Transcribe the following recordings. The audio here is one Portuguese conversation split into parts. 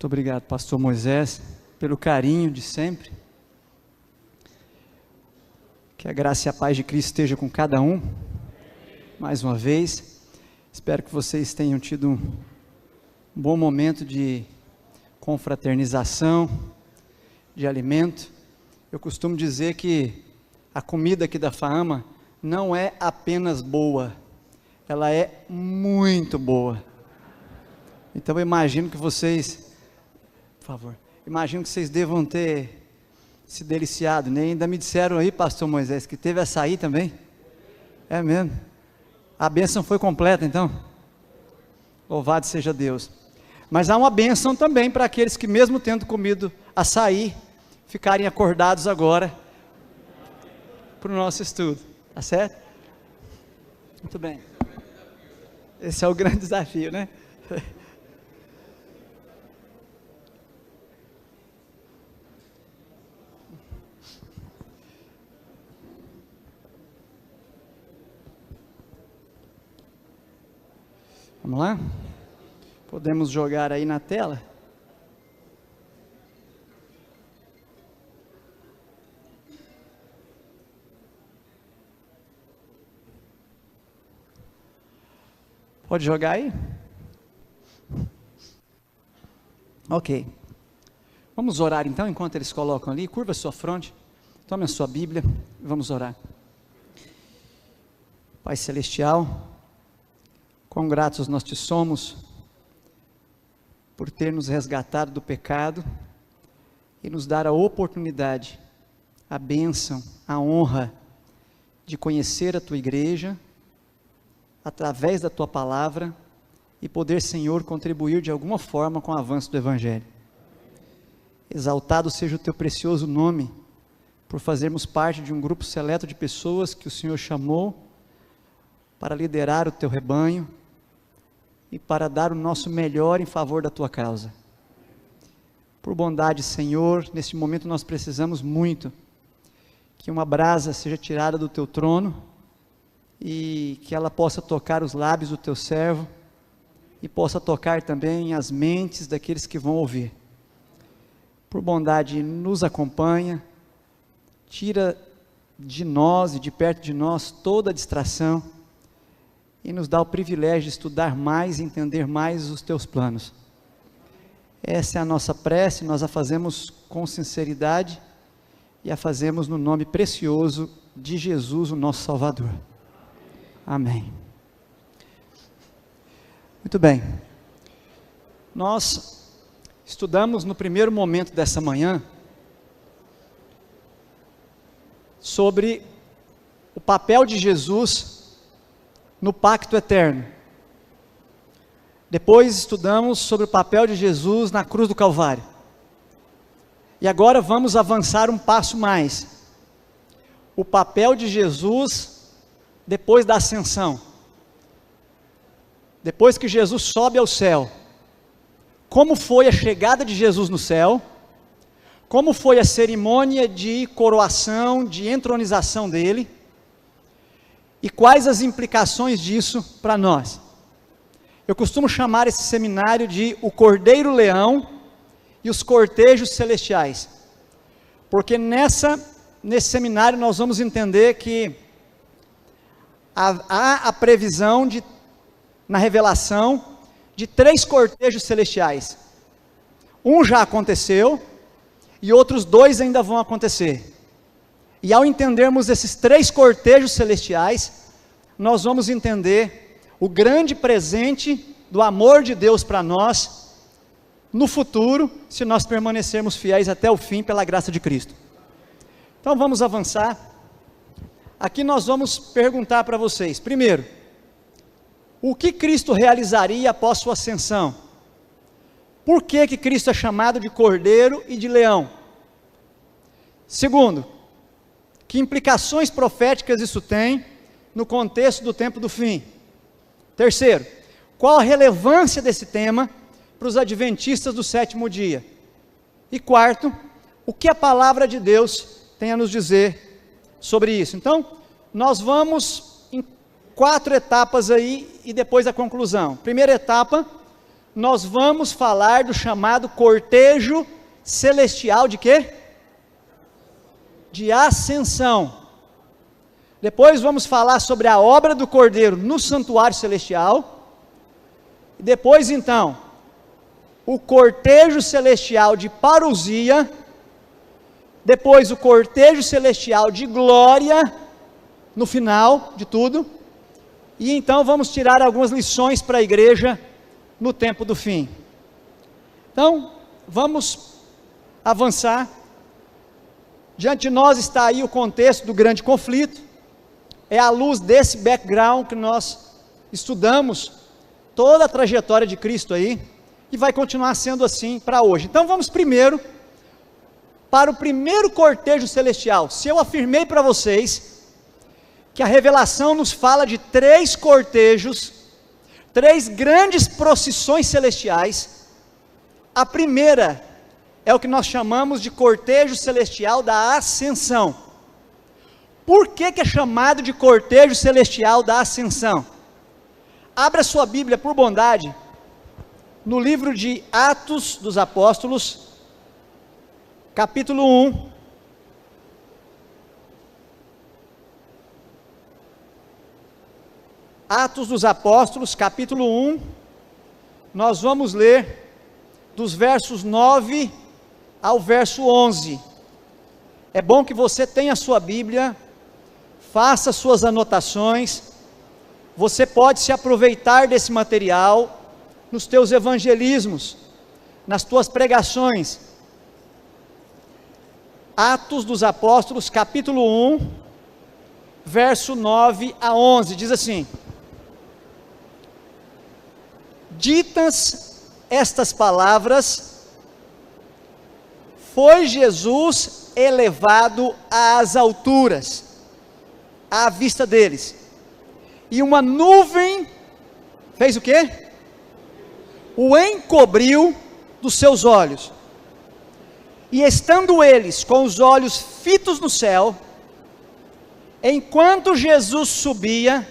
obrigado, pastor Moisés, pelo carinho de sempre. Que a graça e a paz de Cristo esteja com cada um. Mais uma vez, espero que vocês tenham tido um bom momento de confraternização, de alimento. Eu costumo dizer que a comida aqui da FAAMA não é apenas boa, ela é muito boa. Então eu imagino que vocês, por favor, imagino que vocês devam ter se deliciado, né? Ainda me disseram aí, pastor Moisés, que teve açaí também. É mesmo? A bênção foi completa então? Louvado seja Deus. Mas há uma bênção também para aqueles que mesmo tendo comido açaí, ficarem acordados agora para o nosso estudo, tá certo? Muito bem. Esse é o grande desafio, né? Vamos lá? Podemos jogar aí na tela? Pode jogar aí? Ok. Vamos orar então, enquanto eles colocam ali. Curva a sua fronte, tome a sua Bíblia e vamos orar. Pai Celestial, quão gratos nós te somos por ter nos resgatado do pecado e nos dar a oportunidade, a bênção, a honra de conhecer a tua igreja através da tua palavra e poder, Senhor, contribuir de alguma forma com o avanço do Evangelho. Exaltado seja o teu precioso nome por fazermos parte de um grupo seleto de pessoas que o Senhor chamou para liderar o teu rebanho e para dar o nosso melhor em favor da tua causa. Por bondade, Senhor, neste momento nós precisamos muito que uma brasa seja tirada do teu trono e que ela possa tocar os lábios do teu servo e possa tocar também as mentes daqueles que vão ouvir. Por bondade, nos acompanha, tira de nós e de perto de nós toda a distração e nos dá o privilégio de estudar mais e entender mais os teus planos. Essa é a nossa prece, nós a fazemos com sinceridade e a fazemos no nome precioso de Jesus, o nosso Salvador. Amém. Muito bem. Nós estudamos no primeiro momento dessa manhã sobre o papel de Jesus no pacto eterno. Depois estudamos sobre o papel de Jesus na cruz do Calvário. E agora vamos avançar um passo mais. O papel de Jesus depois da ascensão. Depois que Jesus sobe ao céu. Como foi a chegada de Jesus no céu? Como foi a cerimônia de coroação, de entronização dele? E quais as implicações disso para nós? Eu costumo chamar esse seminário de o Cordeiro Leão e os Cortejos Celestiais, porque nesse seminário nós vamos entender que há a previsão na revelação de 3 cortejos celestiais. Um já aconteceu e outros 2 ainda vão acontecer. E ao entendermos esses 3 cortejos celestiais, nós vamos entender o grande presente do amor de Deus para nós, no futuro, se nós permanecermos fiéis até o fim, pela graça de Cristo. Então vamos avançar. Aqui nós vamos perguntar para vocês, primeiro, o que Cristo realizaria após sua ascensão? Por que Cristo é chamado de Cordeiro e de Leão? Segundo, que implicações proféticas isso tem no contexto do tempo do fim? Terceiro, qual a relevância desse tema para os adventistas do 7º dia? E quarto, o que a palavra de Deus tem a nos dizer sobre isso? Então, nós vamos em 4 etapas aí e depois a conclusão. Primeira etapa, nós vamos falar do chamado cortejo celestial de quê? De ascensão. Depois vamos falar sobre a obra do Cordeiro no santuário celestial. E depois então, o cortejo celestial de parousia. Depois o cortejo celestial de glória, no final de tudo. E então vamos tirar algumas lições para a igreja no tempo do fim. Então, vamos avançar. Diante de nós está aí o contexto do grande conflito. É à luz desse background que nós estudamos toda a trajetória de Cristo aí, e vai continuar sendo assim para hoje. Então vamos primeiro para o primeiro cortejo celestial. Se eu afirmei para vocês que a revelação nos fala de 3 cortejos, 3 grandes procissões celestiais, a primeira é o que nós chamamos de cortejo celestial da ascensão. Por que é chamado de cortejo celestial da ascensão? Abra sua Bíblia por bondade, no livro de Atos dos Apóstolos, capítulo 1. Atos dos Apóstolos, capítulo 1, nós vamos ler dos versos 9 ao verso 11. É bom que você tenha a sua Bíblia, faça suas anotações. Você pode se aproveitar desse material nos teus evangelismos, nas tuas pregações. Atos dos Apóstolos, capítulo 1, verso 9 a 11, diz assim: ditas estas palavras, foi Jesus elevado às alturas, à vista deles, e uma nuvem fez o quê? O encobriu dos seus olhos, e estando eles com os olhos fitos no céu, enquanto Jesus subia,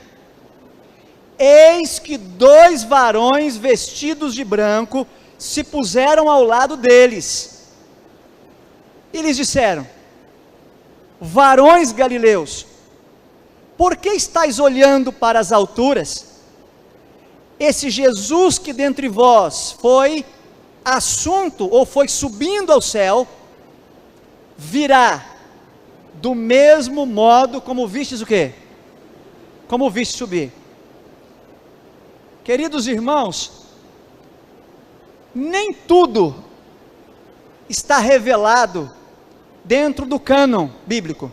eis que 2 varões vestidos de branco se puseram ao lado deles, e lhes disseram: varões galileus, por que estáis olhando para as alturas? Esse Jesus que dentre vós foi assunto, ou foi subindo ao céu, virá do mesmo modo como vistes o quê? Como viste subir. Queridos irmãos, nem tudo está revelado dentro do cânon bíblico.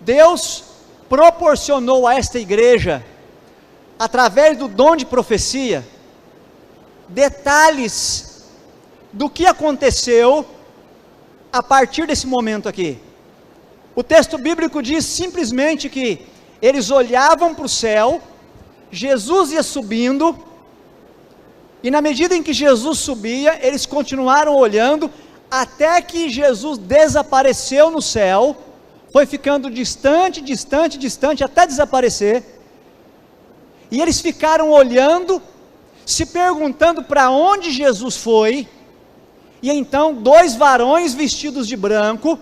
Deus proporcionou a esta igreja, através do dom de profecia, detalhes do que aconteceu a partir desse momento aqui. O texto bíblico diz simplesmente que eles olhavam para o céu, Jesus ia subindo, e na medida em que Jesus subia, eles continuaram olhando, até que Jesus desapareceu no céu, foi ficando distante, distante, distante, até desaparecer, e eles ficaram olhando, se perguntando para onde Jesus foi, e então 2 varões vestidos de branco,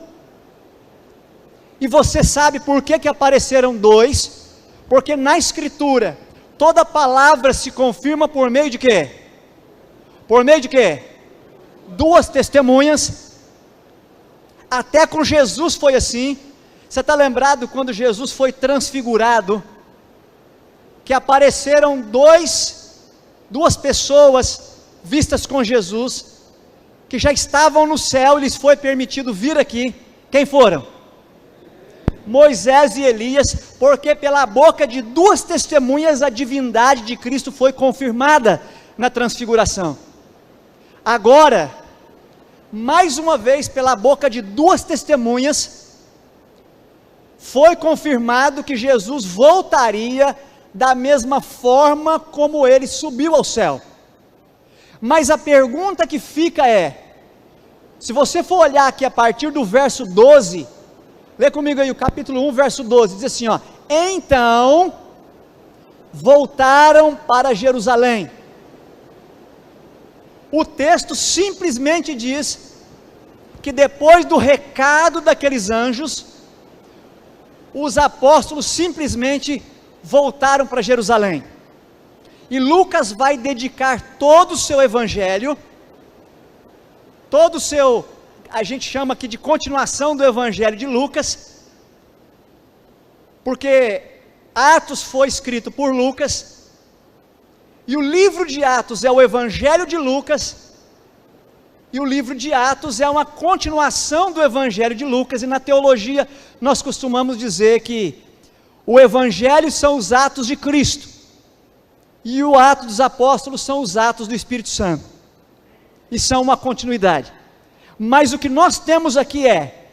e você sabe por que apareceram 2? Porque na Escritura, toda palavra se confirma por meio de quê? Por meio de quê? 2 testemunhas. Até com Jesus foi assim. Você está lembrado quando Jesus foi transfigurado, que apareceram 2 pessoas vistas com Jesus, que já estavam no céu e lhes foi permitido vir aqui. Quem foram? Moisés e Elias, porque pela boca de 2 testemunhas a divindade de Cristo foi confirmada na transfiguração. Agora, mais uma vez pela boca de 2 testemunhas, foi confirmado que Jesus voltaria da mesma forma como ele subiu ao céu. Mas a pergunta que fica é, se você for olhar aqui a partir do verso 12, lê comigo aí o capítulo 1, verso 12, diz assim, ó: então voltaram para Jerusalém. O texto simplesmente diz que depois do recado daqueles anjos, os apóstolos simplesmente voltaram para Jerusalém. E Lucas vai dedicar todo o seu evangelho, a gente chama aqui de continuação do evangelho de Lucas, porque Atos foi escrito por Lucas, e o livro de Atos é o evangelho de Lucas, e o livro de Atos é uma continuação do evangelho de Lucas, e na teologia nós costumamos dizer que o evangelho são os atos de Cristo, e o ato dos apóstolos são os atos do Espírito Santo, e são uma continuidade. Mas o que nós temos aqui é,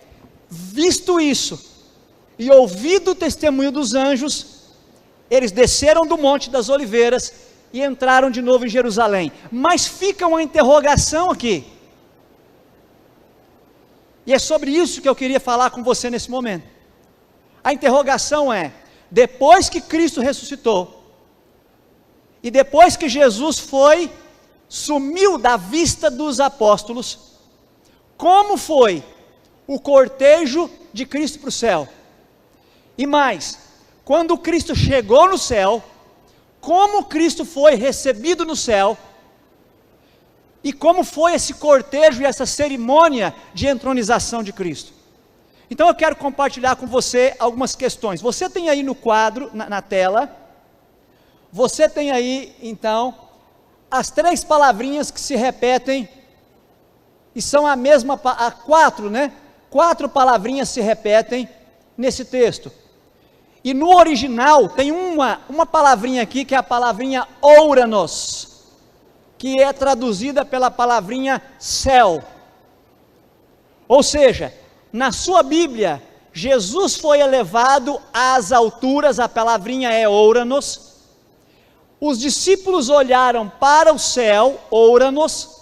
visto isso, e ouvido o testemunho dos anjos, eles desceram do Monte das Oliveiras, e entraram de novo em Jerusalém. Mas fica uma interrogação aqui, e é sobre isso que eu queria falar com você nesse momento. A interrogação é, depois que Cristo ressuscitou, e depois que Jesus sumiu da vista dos apóstolos, como foi o cortejo de Cristo para o céu? E mais, quando Cristo chegou no céu, como Cristo foi recebido no céu, e como foi esse cortejo e essa cerimônia de entronização de Cristo? Então eu quero compartilhar com você algumas questões. Você tem aí no quadro, na tela, você tem aí então, as 3 palavrinhas que se repetem, e são a mesma, 4, né? 4 palavrinhas se repetem nesse texto. E no original tem uma palavrinha aqui, que é a palavrinha ouranos, que é traduzida pela palavrinha céu. Ou seja, na sua Bíblia, Jesus foi elevado às alturas, a palavrinha é ouranos. Os discípulos olharam para o céu, ouranos.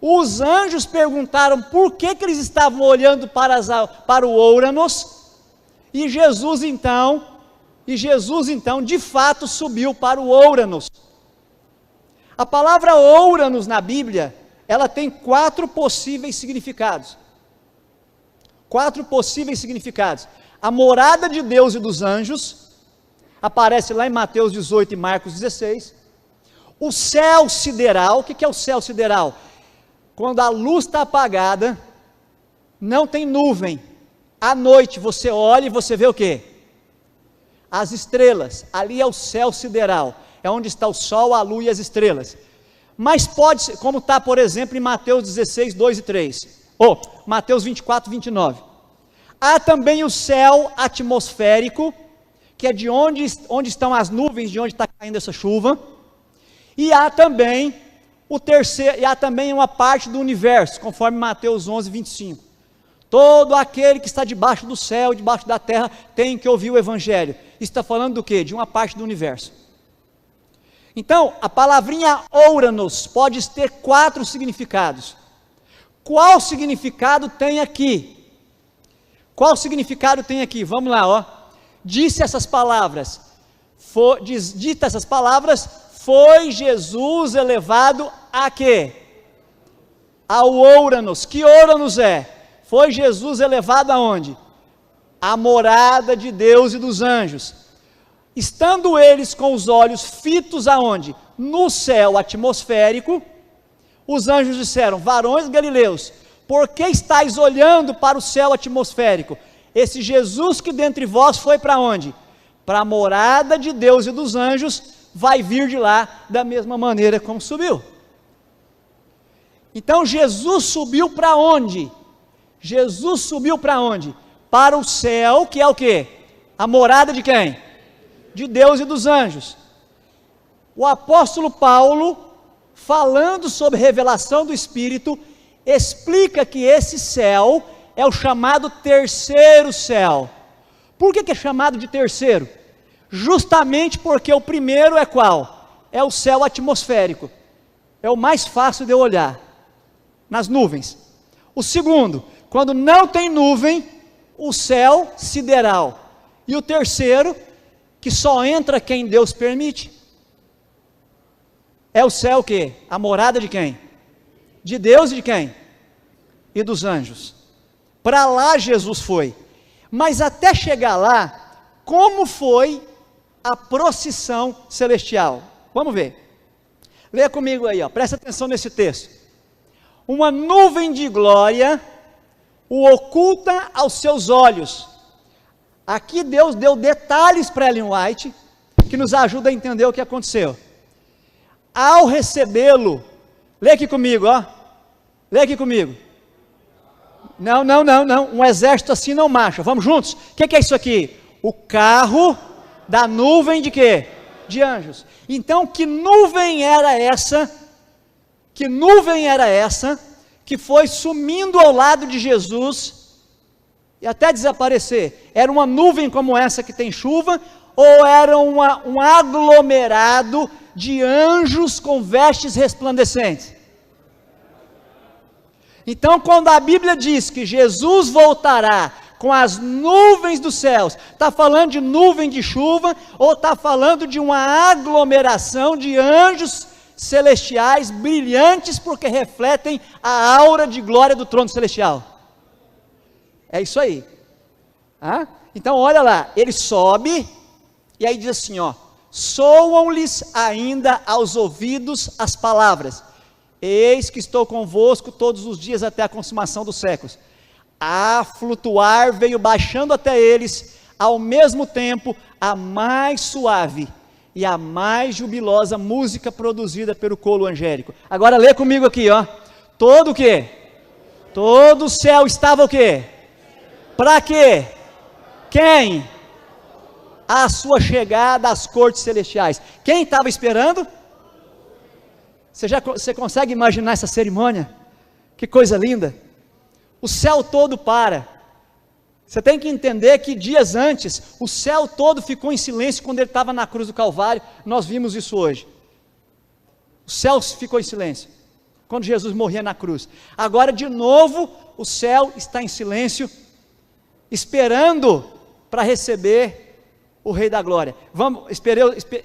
Os anjos perguntaram por que eles estavam olhando para o ouranos, e Jesus então, de fato subiu para o ouranos. A palavra ouranos na Bíblia, ela tem 4 possíveis significados. 4 possíveis significados. A morada de Deus e dos anjos, aparece lá em Mateus 18 e Marcos 16. O céu sideral, o que é o céu sideral? Quando a luz está apagada, não tem nuvem, à noite você olha e você vê o quê? As estrelas. Ali é o céu sideral, é onde está o sol, a lua e as estrelas. Mas pode ser, como está por exemplo em Mateus 16, 2 e 3, ou Mateus 24, 29. Há também o céu atmosférico, que é de onde estão as nuvens, de onde está caindo essa chuva. E há também uma parte do universo, conforme Mateus 11, 25. Todo aquele que está debaixo do céu, debaixo da terra, tem que ouvir o evangelho. Isso está falando do quê? De uma parte do universo. Então, a palavrinha ouranos pode ter 4 significados. Qual significado tem aqui? Qual significado tem aqui? Vamos lá, ó. Dita essas palavras, foi Jesus elevado a quê? Ao ouranos. Que ouranos é? Foi Jesus elevado aonde? A morada de Deus e dos anjos. Estando eles com os olhos fitos aonde? No céu atmosférico, os anjos disseram: varões galileus, por que estáis olhando para o céu atmosférico? Esse Jesus que dentre vós foi para onde? Para a morada de Deus e dos anjos, vai vir de lá da mesma maneira como subiu. Então Jesus subiu para onde? Jesus subiu para onde? Para o céu, que é o quê? A morada de quem? De Deus e dos anjos. O apóstolo Paulo, falando sobre revelação do Espírito, explica que esse céu é o chamado terceiro céu. Por que é chamado de terceiro? Justamente porque o primeiro é qual? É o céu atmosférico. É o mais fácil de eu olhar, nas nuvens. O segundo, quando não tem nuvem, o céu sideral. E o terceiro que só entra quem Deus permite. É o céu o quê? A morada de quem? De Deus e de quem? E dos anjos. Para lá Jesus foi. Mas até chegar lá, como foi a procissão celestial? Vamos ver. Leia comigo aí, ó. Presta atenção nesse texto. Uma nuvem de glória o oculta aos seus olhos. Aqui Deus deu detalhes para Ellen White, que nos ajuda a entender o que aconteceu. Ao recebê-lo, lê aqui comigo, ó. Lê aqui comigo. Não. Um exército assim não marcha. Vamos juntos? O que é isso aqui? O carro da nuvem de quê? De anjos. Então, que nuvem era essa? Que nuvem era essa que foi sumindo ao lado de Jesus e até desaparecer? Era uma nuvem como essa que tem chuva, ou era um aglomerado de anjos com vestes resplandecentes? Então, quando a Bíblia diz que Jesus voltará com as nuvens dos céus, está falando de nuvem de chuva, ou está falando de uma aglomeração de anjos celestiais brilhantes, porque refletem a aura de glória do trono celestial? É isso aí. Então olha lá, ele sobe, e aí diz assim, ó: soam-lhes ainda aos ouvidos as palavras: eis que estou convosco todos os dias até a consumação dos séculos. A flutuar veio baixando até eles, ao mesmo tempo, a mais suave e a mais jubilosa música produzida pelo coro angélico. Agora lê comigo aqui, ó. Todo o quê? Todo o céu estava o quê? Para quê? Quem? A sua chegada às cortes celestiais. Quem estava esperando? Você consegue imaginar essa cerimônia? Que coisa linda! O céu todo para. Você tem que entender que dias antes, o céu todo ficou em silêncio quando ele estava na cruz do Calvário. Nós vimos isso hoje. O céu ficou em silêncio quando Jesus morria na cruz. Agora, de novo, o céu está em silêncio, esperando para receber o Rei da Glória.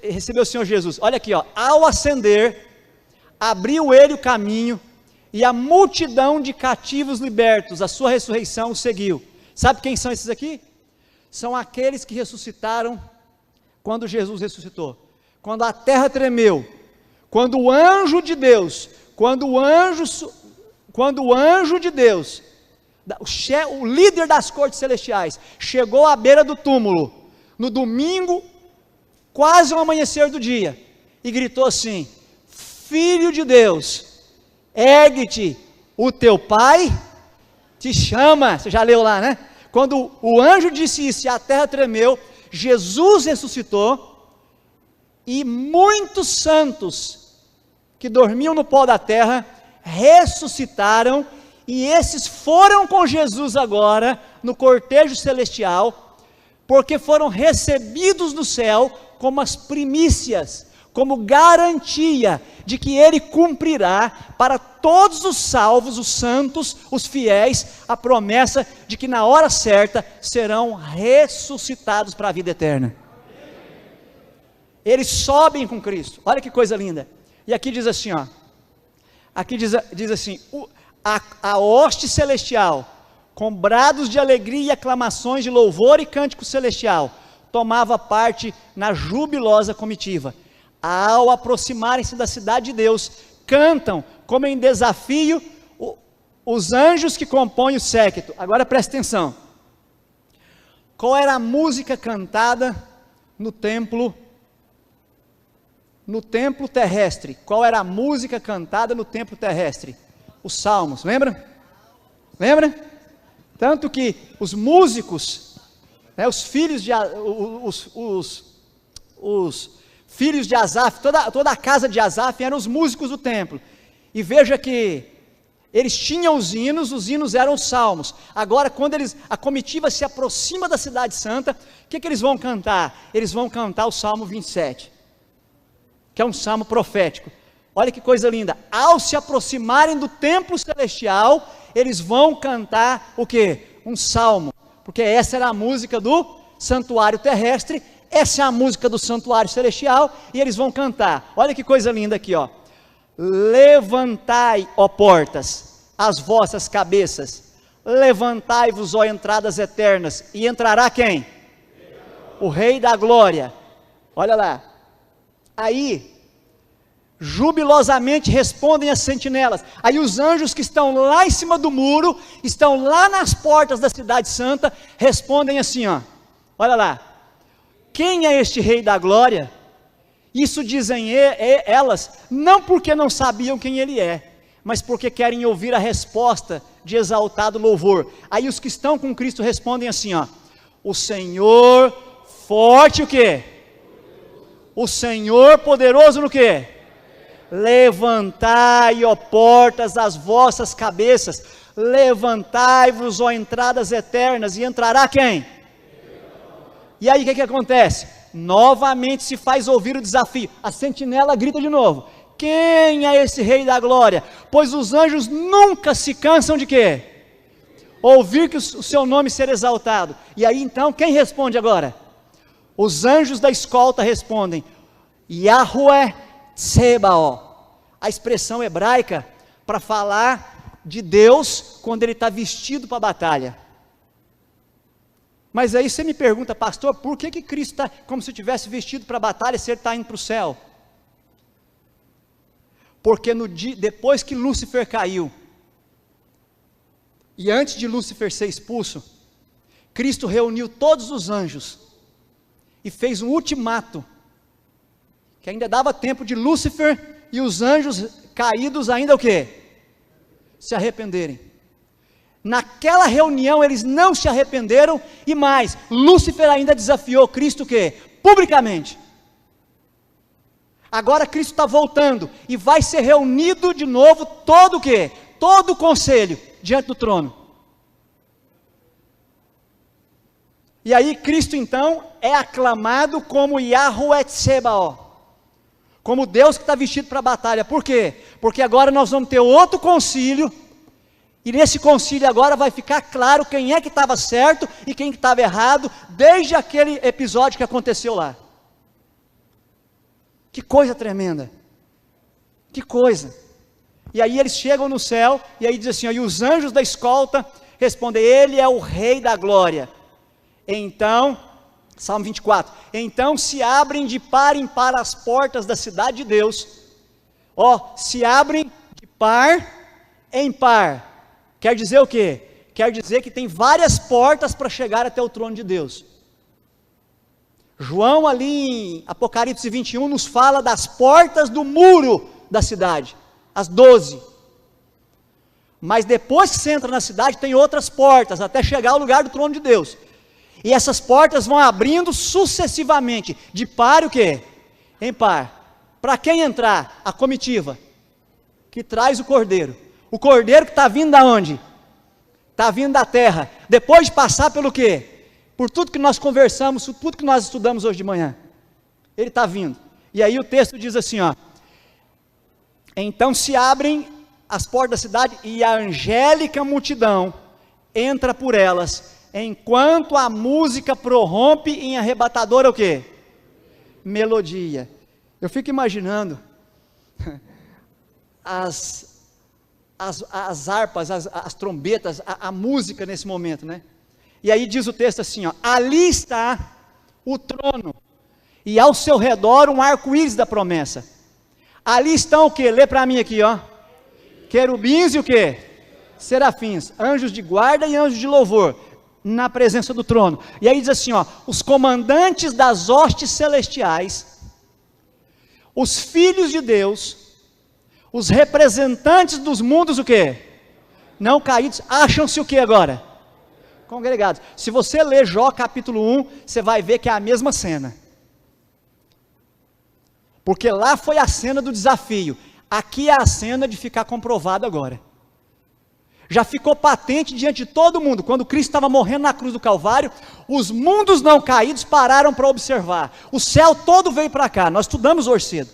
Receber o Senhor Jesus. Olha aqui, ó. Ao ascender, abriu ele o caminho, e a multidão de cativos libertos, a sua ressurreição o seguiu. Sabe quem são esses aqui? São aqueles que ressuscitaram quando Jesus ressuscitou. Quando a terra tremeu, quando o anjo de Deus, o líder das cortes celestiais, chegou à beira do túmulo, no domingo, quase ao amanhecer do dia, e gritou assim: Filho de Deus, ergue-te, o teu pai te chama. Você já leu lá, né? Quando o anjo disse isso e a terra tremeu, Jesus ressuscitou, e muitos santos que dormiam no pó da terra ressuscitaram, e esses foram com Jesus agora no cortejo celestial, porque foram recebidos no céu como as primícias, como garantia de que ele cumprirá para todos os salvos, os santos, os fiéis, a promessa de que na hora certa serão ressuscitados para a vida eterna. Eles sobem com Cristo. Olha que coisa linda. E aqui diz assim, ó. Aqui diz assim: a hoste celestial, com brados de alegria e aclamações de louvor e cântico celestial, tomava parte na jubilosa comitiva. Ao aproximarem-se da cidade de Deus, cantam como em desafio os anjos que compõem o séquito. Agora presta atenção. Qual era a música cantada no templo terrestre? Qual era a música cantada no templo terrestre? Os salmos, lembra? Lembra? Tanto que os músicos, né, os filhos de Asaf, toda a casa de Asaf eram os músicos do templo. E veja que eles tinham os hinos eram os salmos. Agora, quando a comitiva se aproxima da cidade santa, o que eles vão cantar? Eles vão cantar o Salmo 27, que é um salmo profético. Olha que coisa linda. Ao se aproximarem do templo celestial, eles vão cantar o quê? Um salmo, porque essa era a música do santuário terrestre. Essa é a música do santuário celestial, e eles vão cantar. Olha que coisa linda aqui, ó. Levantai, ó portas, as vossas cabeças, levantai-vos, ó entradas eternas, e entrará quem? O Rei da Glória. Olha lá. Aí, jubilosamente respondem as sentinelas. Aí os anjos que estão lá em cima do muro, estão lá nas portas da cidade santa, respondem assim, ó. Olha lá. Quem é este Rei da Glória? Isso dizem elas, não porque não sabiam quem ele é, mas porque querem ouvir a resposta de exaltado louvor. Aí os que estão com Cristo respondem assim, ó. O Senhor forte o quê? O Senhor poderoso no quê? Levantai, ó portas, as vossas cabeças, levantai-vos, ó entradas eternas, e entrará quem? E aí o que acontece? Novamente se faz ouvir o desafio, a sentinela grita de novo, quem é esse Rei da Glória? Pois os anjos nunca se cansam de quê? Ouvir que o seu nome ser exaltado. E aí então, quem responde agora? Os anjos da escolta respondem, Yahweh Tsebaó, a expressão hebraica para falar de Deus quando ele está vestido para a batalha. Mas aí você me pergunta, pastor, por que Cristo está como se tivesse vestido para a batalha se ele está indo para o céu? Porque depois que Lúcifer caiu, e antes de Lúcifer ser expulso, Cristo reuniu todos os anjos, e fez um ultimato, que ainda dava tempo de Lúcifer e os anjos caídos ainda o quê? Se arrependerem. Naquela reunião eles não se arrependeram, e mais, Lúcifer ainda desafiou Cristo o quê? Publicamente. Agora Cristo está voltando, e vai ser reunido de novo todo o quê? Todo o conselho, diante do trono. E aí Cristo então é aclamado como Yahweh Tsebaó, como Deus que está vestido para a batalha. Por quê? Porque agora nós vamos ter outro concílio, e nesse concílio agora vai ficar claro quem é que estava certo e quem que estava errado, desde aquele episódio que aconteceu lá. Que coisa tremenda, que coisa. E aí eles chegam no céu, e aí diz assim, ó, e os anjos da escolta respondem, ele é o Rei da Glória. Então, Salmo 24, então se abrem de par em par as portas da cidade de Deus, ó, se abrem de par em par. Quer dizer o quê? Quer dizer que tem várias portas para chegar até o trono de Deus. João ali em Apocalipse 21 nos fala das portas do muro da cidade, as 12. Mas depois que você entra na cidade tem outras portas, até chegar ao lugar do trono de Deus. E essas portas vão abrindo sucessivamente, de par o quê? Em par. Para quem entrar? A comitiva, que traz o cordeiro. O cordeiro que está vindo da onde? Está vindo da terra, depois de passar pelo quê? Por tudo que nós conversamos, por tudo que nós estudamos hoje de manhã, ele está vindo, e aí o texto diz assim, ó, então se abrem as portas da cidade, e a angélica multidão entra por elas, enquanto a música prorrompe em arrebatadora o quê? Melodia. Eu fico imaginando, as harpas, as trombetas, a música nesse momento, né? E aí diz o texto assim, ó, ali está o trono, e ao seu redor um arco-íris da promessa. Ali estão o que? Lê para mim aqui, ó. Querubins e o que? Serafins, anjos de guarda e anjos de louvor, na presença do trono. E aí diz assim, ó, os comandantes das hostes celestiais, os filhos de Deus, os representantes dos mundos o quê? Não caídos, acham-se o que agora? Congregados. Se você ler Jó capítulo 1, você vai ver que é a mesma cena. Porque lá foi a cena do desafio, aqui é a cena de ficar comprovado agora. Já ficou patente diante de todo mundo, quando Cristo estava morrendo na cruz do Calvário, os mundos não caídos pararam para observar, o céu todo veio para cá, nós estudamos hoje cedo.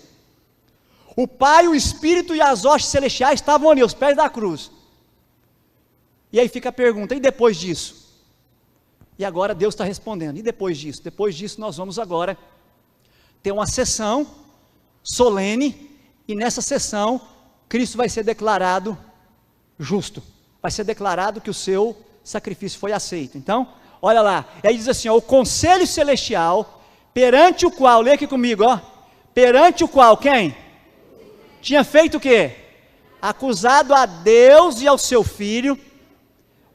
O Pai, o Espírito e as hostes celestiais estavam ali, aos pés da cruz. E aí fica a pergunta, e depois disso? E agora Deus está respondendo. E depois disso? Depois disso nós vamos agora ter uma sessão solene, e nessa sessão Cristo vai ser declarado justo. Vai ser declarado que o seu sacrifício foi aceito. Então, olha lá, e aí diz assim, ó, o conselho celestial, perante o qual, lê aqui comigo, ó, perante o qual, quem? Tinha feito o quê? Acusado a Deus e ao seu Filho,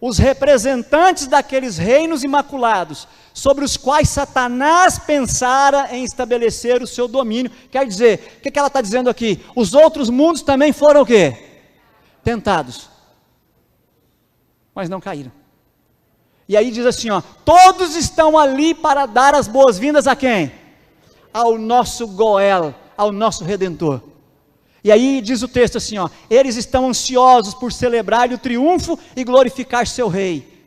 os representantes daqueles reinos imaculados, sobre os quais Satanás pensara em estabelecer o seu domínio. Quer dizer, o que ela está dizendo aqui? Os outros mundos também foram o quê? Tentados, mas não caíram. E aí diz assim, ó, todos estão ali para dar as boas-vindas a quem? Ao nosso Goel, ao nosso Redentor. E aí diz o texto assim, ó, eles estão ansiosos por celebrar o triunfo e glorificar seu rei.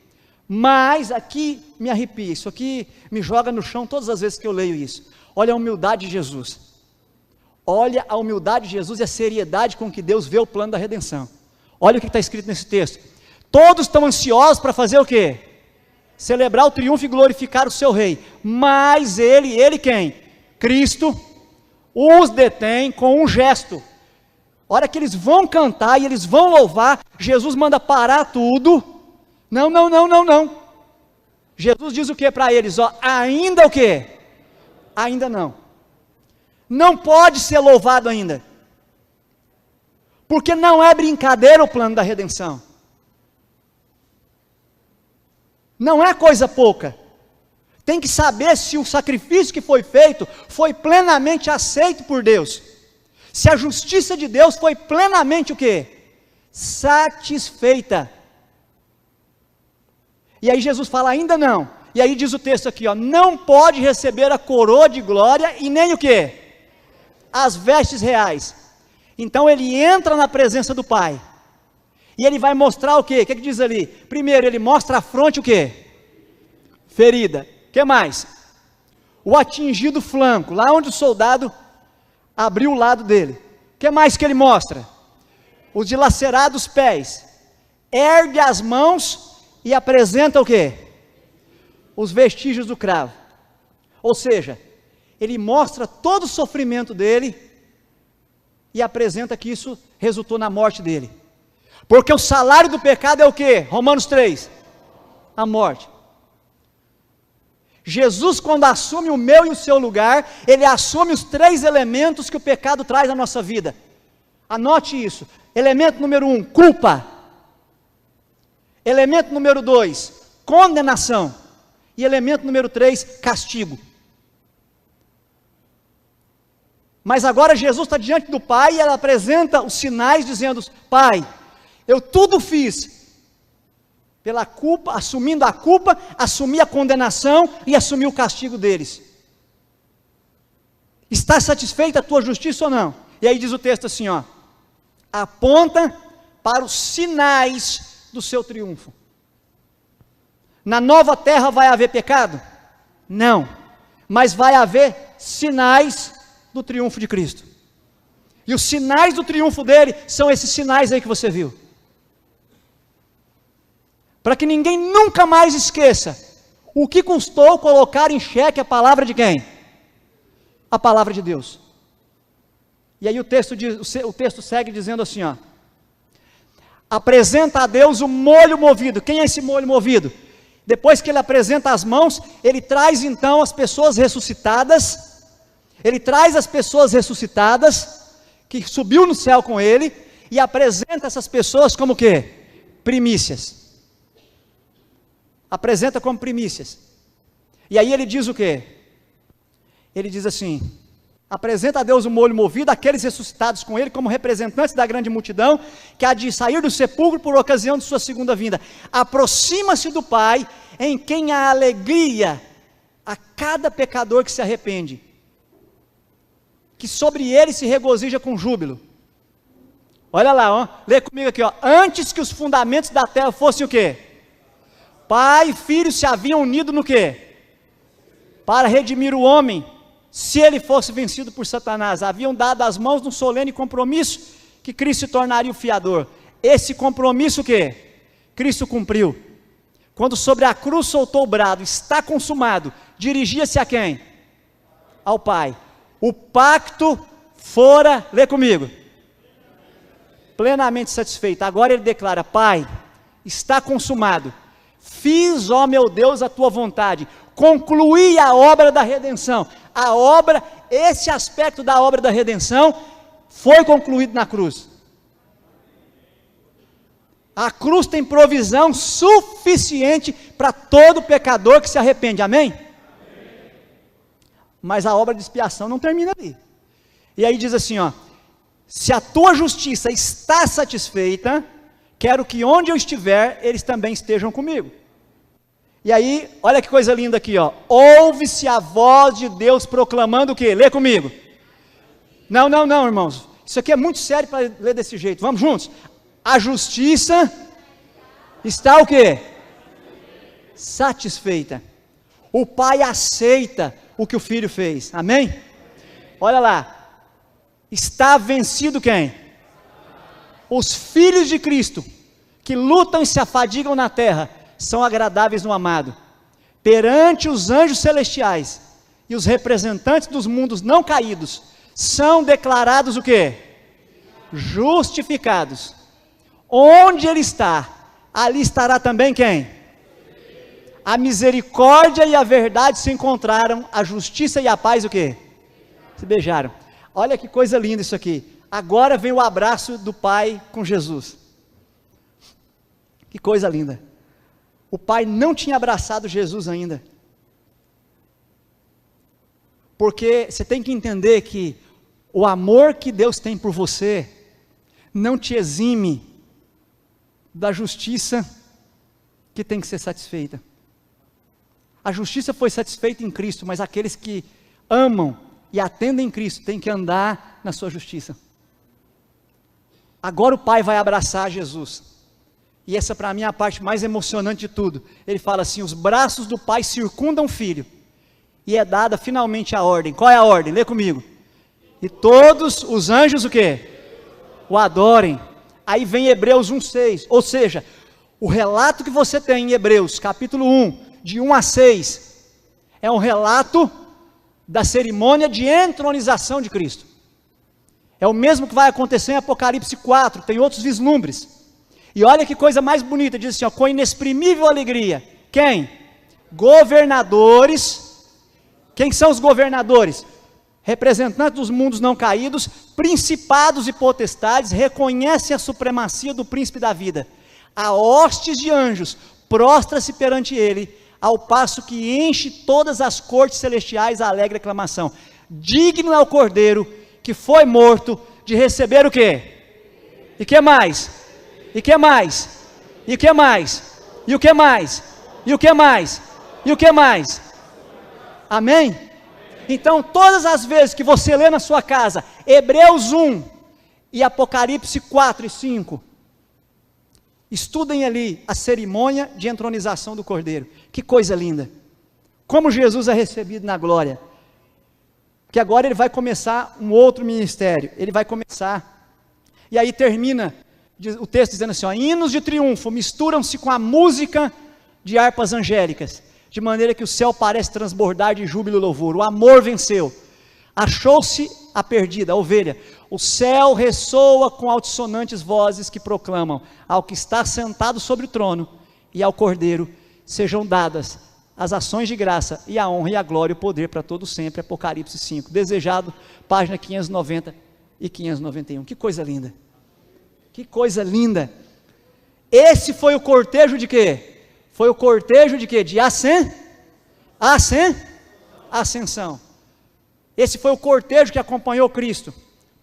Mas aqui me arrepia, isso aqui me joga no chão todas as vezes que eu leio isso. Olha a humildade de Jesus. Olha a humildade de Jesus e a seriedade com que Deus vê o plano da redenção. Olha o que está escrito nesse texto. Todos estão ansiosos para fazer o quê? Celebrar o triunfo e glorificar o seu rei. Mas ele quem? Cristo os detém com um gesto. A hora que eles vão cantar e eles vão louvar, Jesus manda parar tudo. Não. Jesus diz o que para eles? Ó, ainda o que? Ainda não. Não pode ser louvado ainda. Porque não é brincadeira o plano da redenção. Não é coisa pouca. Tem que saber se o sacrifício que foi feito foi plenamente aceito por Deus. Se a justiça de Deus foi plenamente o quê? Satisfeita. E aí Jesus fala, ainda não. E aí diz o texto aqui, ó, não pode receber a coroa de glória e nem o quê? As vestes reais. Então ele entra na presença do Pai. E ele vai mostrar o quê? O que diz ali? Primeiro, ele mostra a fronte o quê? Ferida. O que mais? O atingido flanco, lá onde o soldado abriu o lado dele. O que mais que ele mostra? Os dilacerados pés. Ergue as mãos e apresenta o quê? Os vestígios do cravo. Ou seja, ele mostra todo o sofrimento dele e apresenta que isso resultou na morte dele. Porque o salário do pecado é o quê? Romanos 3. A morte. Jesus, quando assume o meu e o seu lugar, ele assume os 3 elementos que o pecado traz à nossa vida. Anote isso. Elemento número 1, culpa. Elemento número 2, condenação. E elemento número 3, castigo. Mas agora Jesus está diante do Pai e ela apresenta os sinais dizendo, Pai, eu tudo fiz pela culpa, assumindo a culpa, assumi a condenação e assumi o castigo deles. Está satisfeita a tua justiça ou não? E aí diz o texto assim, ó, aponta para os sinais do seu triunfo. Na nova terra vai haver pecado? Não, mas vai haver sinais do triunfo de Cristo. E os sinais do triunfo dele são esses sinais aí que você viu. Para que ninguém nunca mais esqueça o que custou colocar em xeque a palavra de quem? A palavra de Deus. E aí o texto segue dizendo assim, ó, apresenta a Deus o molho movido. Quem é esse molho movido? Depois que ele apresenta as mãos, ele traz então as pessoas ressuscitadas, que subiu no céu com ele, e apresenta essas pessoas como o quê? Primícias. Apresenta como primícias. E aí ele diz o quê? Ele diz assim, apresenta a Deus o molho movido, aqueles ressuscitados com ele, como representantes da grande multidão, que há de sair do sepulcro por ocasião de sua segunda vinda. Aproxima-se do Pai, em quem há alegria a cada pecador que se arrepende, que sobre ele se regozija com júbilo. Olha lá, ó, lê comigo aqui, ó, antes que os fundamentos da terra fossem o quê? Pai e filho se haviam unido no quê? Para redimir o homem, se ele fosse vencido por Satanás. Haviam dado as mãos num solene compromisso, que Cristo se tornaria o fiador. Esse compromisso o quê? Cristo cumpriu. quando sobre a cruz soltou o brado, está consumado, dirigia-se a quem? Ao Pai. O pacto fora, lê comigo, plenamente satisfeito. Agora ele declara: Pai, está consumado, fiz, ó meu Deus, a tua vontade, concluí a obra da redenção. A obra, esse aspecto da obra da redenção, foi concluído na cruz. A cruz tem provisão suficiente para todo pecador que se arrepende, amém? Mas a obra de expiação não termina ali. E aí diz assim, ó: se a tua justiça está satisfeita, quero que onde eu estiver, eles também estejam comigo. E aí, olha que coisa linda aqui, ó: ouve-se a voz de Deus proclamando o quê? Lê comigo. Não, irmãos, isso aqui é muito sério para ler desse jeito, vamos juntos. A justiça está o quê? Satisfeita. O Pai aceita o que o Filho fez, amém? Olha lá, está vencido quem? Os filhos de Cristo, que lutam e se afadigam na terra, são agradáveis no amado, perante os anjos celestiais, e os representantes dos mundos não caídos, são declarados o quê? Justificados. Onde ele está, ali estará também quem? A misericórdia e a verdade se encontraram, a justiça e a paz o quê? Se beijaram. Olha que coisa linda isso aqui. Agora vem o abraço do Pai com Jesus. Que coisa linda. O Pai não tinha abraçado Jesus ainda. Porque você tem que entender que o amor que Deus tem por você não te exime da justiça que tem que ser satisfeita. A justiça foi satisfeita em Cristo, mas aqueles que amam e atendem Cristo têm que andar na sua justiça. Agora o Pai vai abraçar Jesus, e essa para mim é a parte mais emocionante de tudo. Ele fala assim: os braços do Pai circundam o Filho, e é dada finalmente a ordem. Qual é a ordem? Lê comigo. E todos os anjos o quê? O adorem. Aí vem Hebreus 1:6, ou seja, o relato que você tem em Hebreus, capítulo 1, de 1 a 6, é um relato da cerimônia de entronização de Cristo. É o mesmo que vai acontecer em Apocalipse 4, tem outros vislumbres. E olha que coisa mais bonita, diz assim, ó: com inexprimível alegria. Quem? Governadores. Quem são os governadores? Representantes dos mundos não caídos, principados e potestades, reconhecem a supremacia do príncipe da vida. A hostes de anjos prostra-se perante ele, ao passo que enche todas as cortes celestiais a alegre aclamação: digno é o Cordeiro que foi morto de receber o quê? E que mais? E que mais? E que mais? E o que mais? E o que mais? E o que mais? Amém? Então, todas as vezes que você lê na sua casa Hebreus 1 e Apocalipse 4 e 5, estudem ali a cerimônia de entronização do Cordeiro. Que coisa linda! Como Jesus é recebido na glória. Que agora ele vai começar um outro ministério. Ele vai começar, e aí termina o texto dizendo assim, ó: hinos de triunfo misturam-se com a música de harpas angélicas, de maneira que o céu parece transbordar de júbilo e louvor. O amor venceu, achou-se a perdida, a ovelha. O céu ressoa com altissonantes vozes que proclamam: ao que está sentado sobre o trono e ao Cordeiro sejam dadas as ações de graça e a honra e a glória e o poder para todo sempre. Apocalipse 5, desejado, página 590 e 591. Que coisa linda, que coisa linda. Esse foi o cortejo de quê? Foi o cortejo de quê? De ascensão. Esse foi o cortejo que acompanhou Cristo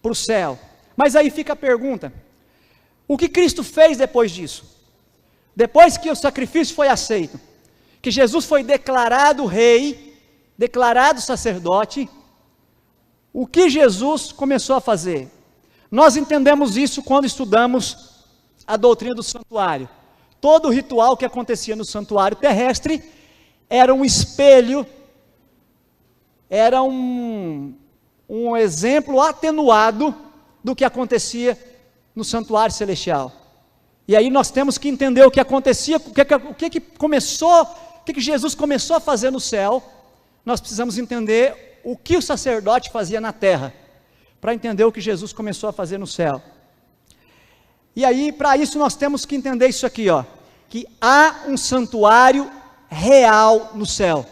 para o céu. Mas aí fica a pergunta: o que Cristo fez depois disso? Depois que o sacrifício foi aceito, que Jesus foi declarado rei, declarado sacerdote, o que Jesus começou a fazer? Nós entendemos isso quando estudamos a doutrina do santuário. Todo o ritual que acontecia no santuário terrestre era um espelho, era um exemplo atenuado do que acontecia no santuário celestial. E aí nós temos que entender o que acontecia, o que Jesus começou a fazer no céu. Nós precisamos entender o que o sacerdote fazia na terra, para entender o que Jesus começou a fazer no céu. E aí, para isso, nós temos que entender isso aqui, ó, que há um santuário real no céu.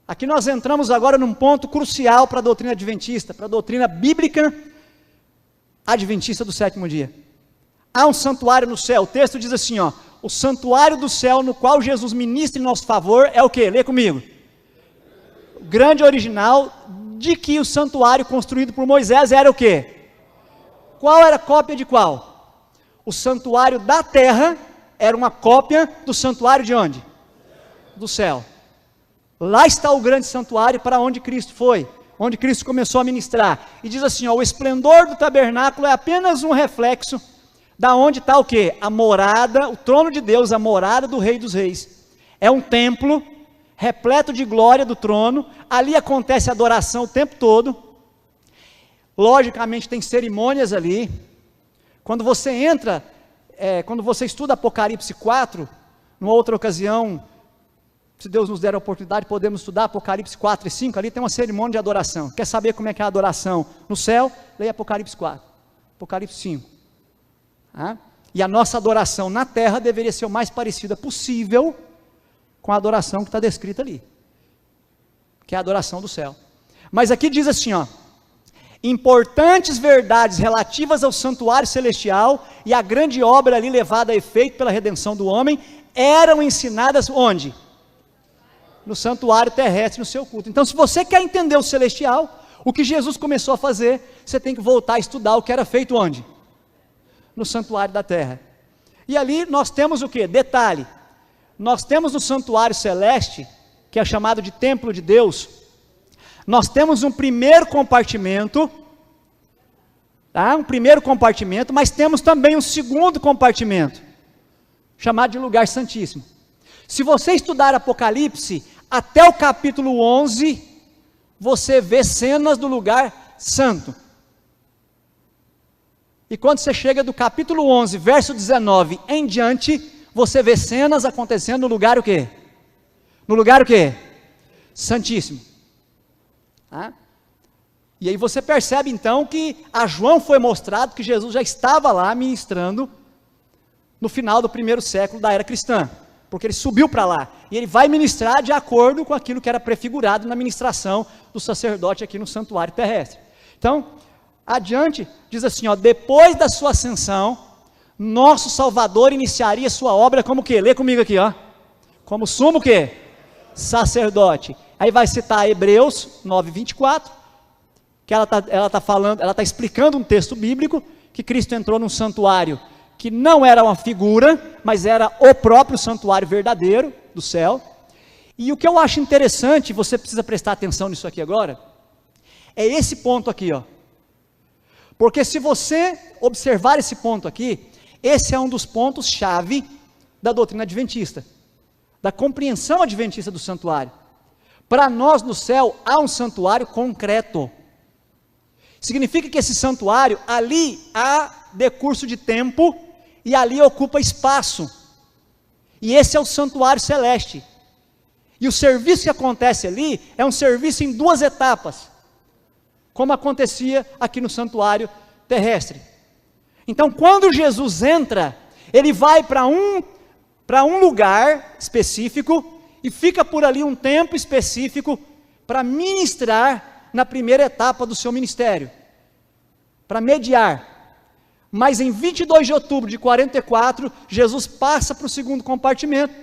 Aqui nós entramos agora num ponto crucial para a doutrina adventista, para a doutrina bíblica adventista do sétimo dia. Há um santuário no céu. O texto diz assim, ó, o santuário do céu no qual Jesus ministra em nosso favor é o quê? Lê comigo. O grande original de que o santuário construído por Moisés era o quê? Qual era a cópia de qual? O santuário da terra era uma cópia do santuário de onde? Do céu. Lá está o grande santuário para onde Cristo foi, onde Cristo começou a ministrar. E diz assim, ó, o esplendor do tabernáculo é apenas um reflexo da onde está o quê? A morada, o trono de Deus, a morada do Rei dos Reis. É um templo repleto de glória do trono, ali acontece adoração o tempo todo, logicamente tem cerimônias ali. Quando você entra, quando você estuda Apocalipse 4, numa outra ocasião, se Deus nos der a oportunidade, podemos estudar Apocalipse 4 e 5, ali tem uma cerimônia de adoração. Quer saber como é que é a adoração no céu? Leia Apocalipse 4, Apocalipse 5. E a nossa adoração na terra deveria ser o mais parecida possível com a adoração que está descrita ali, que é a adoração do céu. Mas aqui diz assim, ó, importantes verdades relativas ao santuário celestial e a grande obra ali levada a efeito pela redenção do homem, eram ensinadas onde? No santuário terrestre, no seu culto. Então, se você quer entender o celestial, o que Jesus começou a fazer, você tem que voltar a estudar o que era feito onde? No santuário da terra. E ali nós temos o que? Detalhe, nós temos no santuário celeste, que é chamado de templo de Deus, nós temos um primeiro compartimento, tá? Um primeiro compartimento, mas temos também um segundo compartimento, chamado de lugar santíssimo. Se você estudar Apocalipse, até o capítulo 11, você vê cenas do lugar santo. E quando você chega do capítulo 11, verso 19 em diante, você vê cenas acontecendo no lugar o quê? No lugar o quê? Santíssimo. E aí você percebe então que a João foi mostrado que Jesus já estava lá ministrando no final do primeiro século da era cristã, porque ele subiu para lá, e ele vai ministrar de acordo com aquilo que era prefigurado na ministração do sacerdote aqui no santuário terrestre. Então, adiante, diz assim, ó, depois da sua ascensão, nosso Salvador iniciaria sua obra como o quê? Lê comigo aqui, ó. Como sumo o quê? Sacerdote. Aí vai citar Hebreus 9:24, que ela está explicando um texto bíblico, que Cristo entrou num santuário que não era uma figura, mas era o próprio santuário verdadeiro do céu. E o que eu acho interessante, você precisa prestar atenção nisso aqui agora, é esse ponto aqui, ó. Porque se você observar esse ponto aqui, esse é um dos pontos-chave da doutrina adventista, da compreensão adventista do santuário. Para nós no céu, há um santuário concreto. Significa que esse santuário, ali há decurso de tempo, e ali ocupa espaço. E esse é o santuário celeste. E o serviço que acontece ali, é um serviço em duas etapas, como acontecia aqui no santuário terrestre. Então, quando Jesus entra, ele vai para um lugar específico, e fica por ali um tempo específico, para ministrar na primeira etapa do seu ministério, para mediar. Mas em 22 de outubro de 44, Jesus passa para o segundo compartimento,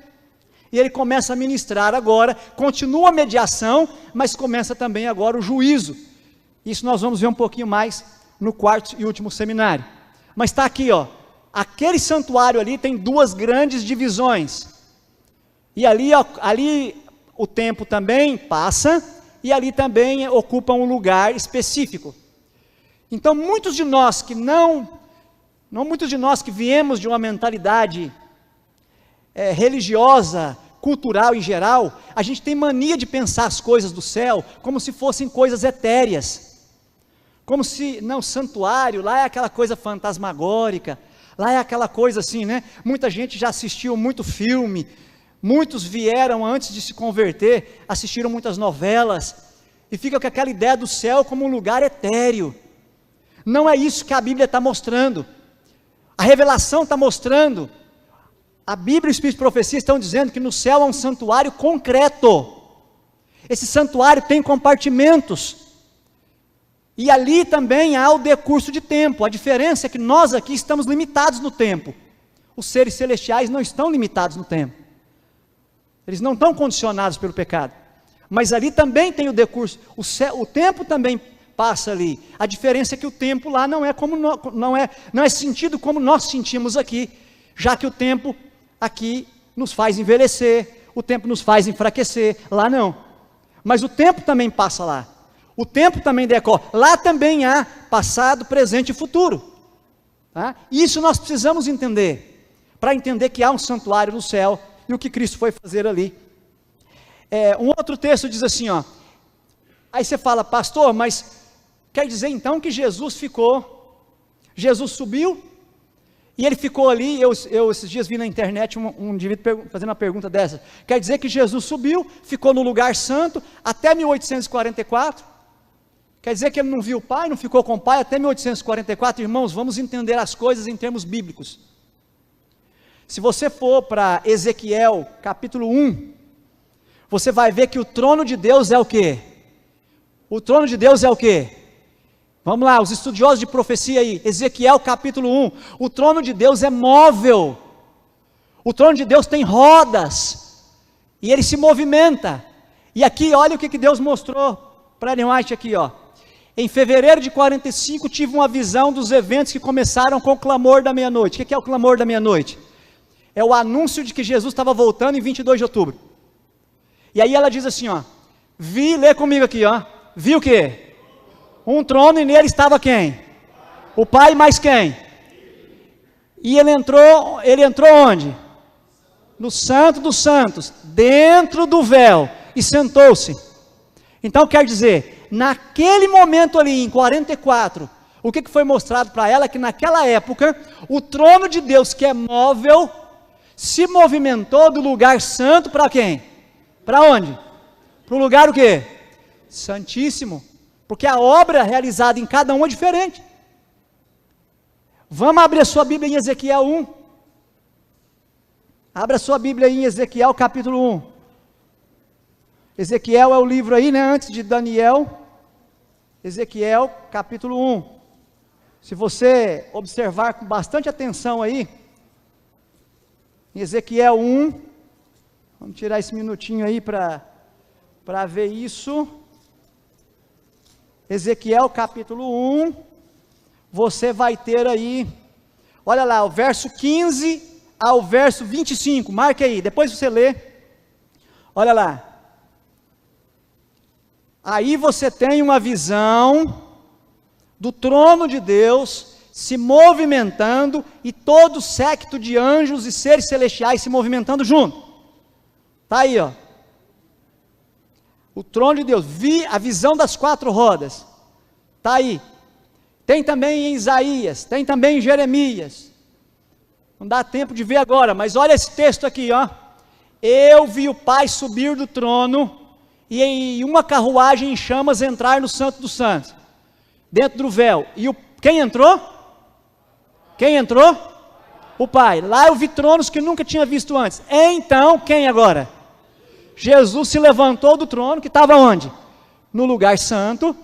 e ele começa a ministrar agora, continua a mediação, mas começa também agora o juízo. Isso nós vamos ver um pouquinho mais no quarto e último seminário. Mas está aqui, ó, aquele santuário ali tem duas grandes divisões, e ali o tempo também passa, e ali também ocupa um lugar específico. Então muitos de nós que muitos de nós que viemos de uma mentalidade religiosa, cultural em geral, a gente tem mania de pensar as coisas do céu como se fossem coisas etéreas, como se, não, santuário lá é aquela coisa fantasmagórica, Lá é aquela coisa assim, né? Muita gente já assistiu muito filme, muitos vieram antes de se converter, assistiram muitas novelas, e fica com aquela ideia do céu como um lugar etéreo. Não é isso que a Bíblia está mostrando. A revelação está mostrando, a Bíblia e o Espírito de Profecia estão dizendo que no céu há um santuário concreto. Esse santuário tem compartimentos, e ali também há o decurso de tempo. A diferença é que nós aqui estamos limitados no tempo. Os seres celestiais não estão limitados no tempo. Eles não estão condicionados pelo pecado. Mas ali também tem o decurso. O tempo também passa ali. A diferença é que o tempo lá não é sentido como nós sentimos aqui, já que o tempo aqui nos faz envelhecer, o tempo nos faz enfraquecer. Lá não. Mas o tempo também passa lá. O tempo também decorre. Lá também há passado, presente e futuro. Tá? Isso nós precisamos entender, para entender que há um santuário no céu, e o que Cristo foi fazer ali. Um outro texto diz assim, ó, aí você fala, pastor, mas quer dizer então que Jesus subiu, e ele ficou ali. Eu esses dias vi na internet um indivíduo fazendo uma pergunta dessa, quer dizer que Jesus subiu, ficou no lugar santo, até 1844, quer dizer que ele não viu o Pai, não ficou com o Pai até 1844, irmãos, vamos entender as coisas em termos bíblicos. Se você for para Ezequiel, capítulo 1, você vai ver que o trono de Deus é o quê? O trono de Deus é o quê? Vamos lá, os estudiosos de profecia aí, Ezequiel capítulo 1, o trono de Deus é móvel, o trono de Deus tem rodas, e ele se movimenta. E aqui, olha o que Deus mostrou para Ellen White aqui, ó. Em fevereiro de 45, tive uma visão dos eventos que começaram com o clamor da meia-noite. O que é o clamor da meia-noite? É o anúncio de que Jesus estava voltando em 22 de outubro. E aí ela diz assim, ó, lê comigo aqui, ó, vi o quê? Um trono, e nele estava quem? O Pai, mais quem? E ele entrou onde? No Santo dos Santos, dentro do véu, e sentou-se. Então quer dizer, naquele momento ali, em 44, o que foi mostrado para ela? Que naquela época, o trono de Deus, que é móvel, se movimentou do lugar santo para quem? Para onde? Para o lugar o quê? Santíssimo. Porque a obra realizada em cada um é diferente. Vamos abrir a sua Bíblia em Ezequiel 1. Abra a sua Bíblia aí em Ezequiel capítulo 1. Ezequiel é o livro aí, né, antes de Daniel. Ezequiel capítulo 1. Se você observar com bastante atenção aí, em Ezequiel 1, vamos tirar esse minutinho aí para ver isso. Ezequiel capítulo 1, você vai ter aí, olha lá, o verso 15 ao verso 25, marque aí, depois você lê, olha lá. Aí você tem uma visão do trono de Deus se movimentando, e todo o séquito de anjos e seres celestiais se movimentando junto. Está aí, ó. O trono de Deus, a visão das 4 rodas, está aí. Tem também em Isaías, tem também em Jeremias. Não dá tempo de ver agora, mas olha esse texto aqui, ó. Eu vi o Pai subir do trono, e em uma carruagem em chamas entrar no Santo dos Santos, dentro do véu. E quem entrou? Quem entrou? O Pai. Lá eu vi tronos que nunca tinha visto antes. Então, quem agora? Jesus se levantou do trono, que estava onde? No lugar santo,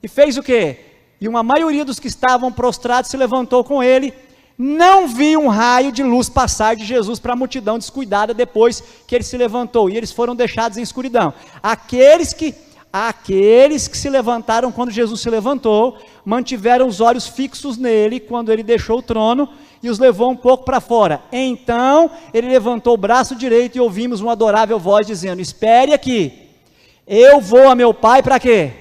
e fez o quê? E uma maioria dos que estavam prostrados se levantou com ele. Não vi um raio de luz passar de Jesus para a multidão descuidada depois que ele se levantou, e eles foram deixados em escuridão. Aqueles que se levantaram quando Jesus se levantou, mantiveram os olhos fixos nele quando ele deixou o trono, e os levou um pouco para fora. Então ele levantou o braço direito, e ouvimos uma adorável voz dizendo: espere aqui, eu vou a meu Pai para quê?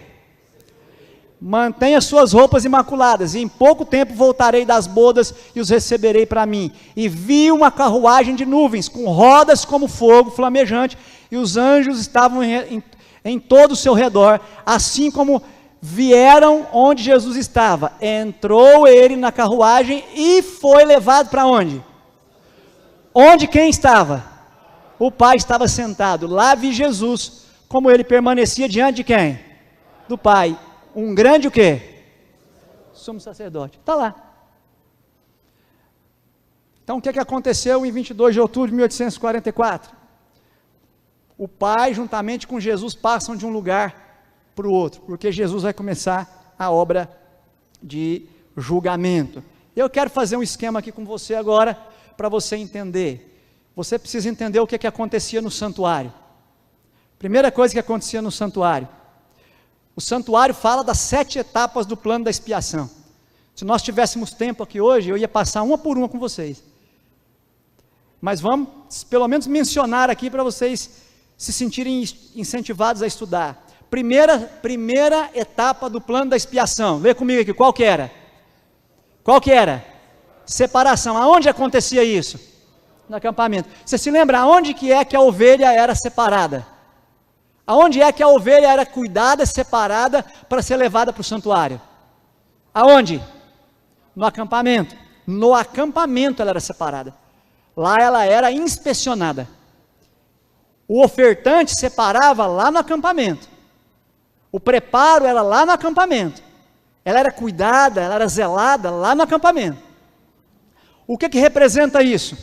Mantenha suas roupas imaculadas, e em pouco tempo voltarei das bodas e os receberei para mim. E vi uma carruagem de nuvens, com rodas como fogo flamejante, e os anjos estavam em todo o seu redor, assim como vieram onde Jesus estava. Entrou ele na carruagem e foi levado para onde? Onde quem estava? O Pai estava sentado. Lá vi Jesus, como ele permanecia diante de quem? Do Pai. Um grande o quê? Sumo sacerdote. Está lá. Então o que aconteceu em 22 de outubro de 1844? O Pai juntamente com Jesus passam de um lugar para o outro, porque Jesus vai começar a obra de julgamento. Eu quero fazer um esquema aqui com você agora, para você entender. Você precisa entender o que acontecia no santuário. Primeira coisa que acontecia no santuário. O santuário fala das 7 etapas do plano da expiação. Se nós tivéssemos tempo aqui hoje, eu ia passar uma por uma com vocês. Mas vamos, pelo menos, mencionar aqui para vocês se sentirem incentivados a estudar. Primeira etapa do plano da expiação. Lê comigo aqui, qual que era? Qual que era? Separação. Aonde acontecia isso? No acampamento. Você se lembra aonde que é que a ovelha era separada? Aonde é que a ovelha era cuidada, separada, para ser levada para o santuário? Aonde? No acampamento. No acampamento ela era separada. Lá ela era inspecionada. O ofertante separava lá no acampamento. O preparo era lá no acampamento. Ela era cuidada, ela era zelada lá no acampamento. O que representa isso?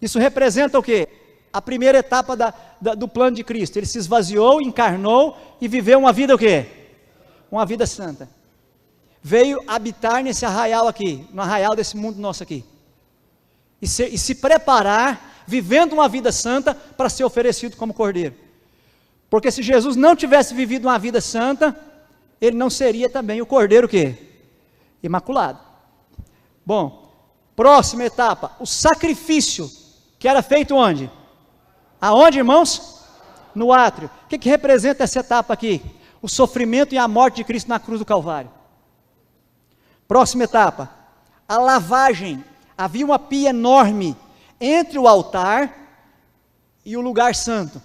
Isso representa o quê? A primeira etapa do plano de Cristo. Ele se esvaziou, encarnou e viveu uma vida o quê? Uma vida santa. Veio habitar nesse arraial aqui, no arraial desse mundo nosso aqui. E se preparar, vivendo uma vida santa, para ser oferecido como cordeiro. Porque se Jesus não tivesse vivido uma vida santa, ele não seria também o cordeiro o quê? Imaculado. Bom, próxima etapa, o sacrifício, que era feito onde? Aonde, irmãos? No átrio. O que representa essa etapa aqui? O sofrimento e a morte de Cristo na cruz do Calvário. Próxima etapa, a lavagem. Havia uma pia enorme entre o altar e o lugar santo.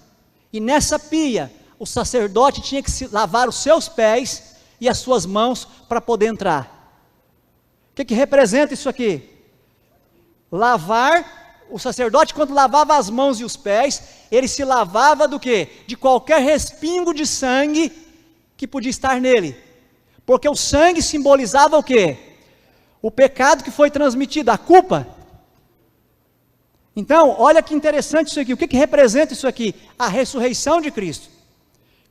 E nessa pia, o sacerdote tinha que lavar os seus pés e as suas mãos para poder entrar. O que representa isso aqui? Lavar, o sacerdote quando lavava as mãos e os pés, ele se lavava do quê? De qualquer respingo de sangue que podia estar nele. Porque o sangue simbolizava o quê? O pecado que foi transmitido, a culpa. Então, olha que interessante isso aqui. O que representa isso aqui? A ressurreição de Cristo.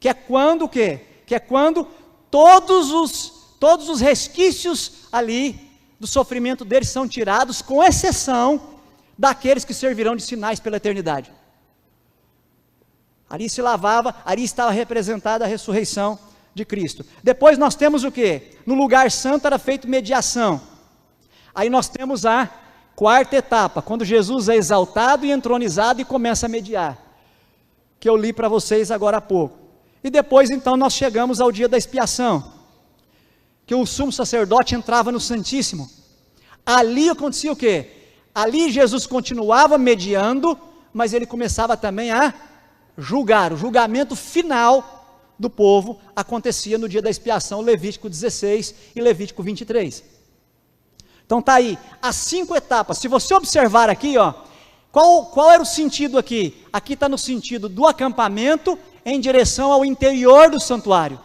Que é quando o quê? Que é quando todos os resquícios ali do sofrimento deles são tirados, com exceção daqueles que servirão de sinais pela eternidade. Ali se lavava, ali estava representada a ressurreição de Cristo. Depois nós temos o quê? No lugar santo era feita mediação. Aí nós temos a quarta etapa, quando Jesus é exaltado e entronizado e começa a mediar, que eu li para vocês agora há pouco. E depois então nós chegamos ao dia da expiação, que o sumo sacerdote entrava no Santíssimo. Ali acontecia o quê? Ali Jesus continuava mediando, mas ele começava também a julgar. O julgamento final do povo acontecia no dia da expiação, Levítico 16 e Levítico 23. Então está aí, as 5 etapas. Se você observar aqui, ó, qual era o sentido aqui? Aqui está no sentido do acampamento em direção ao interior do santuário.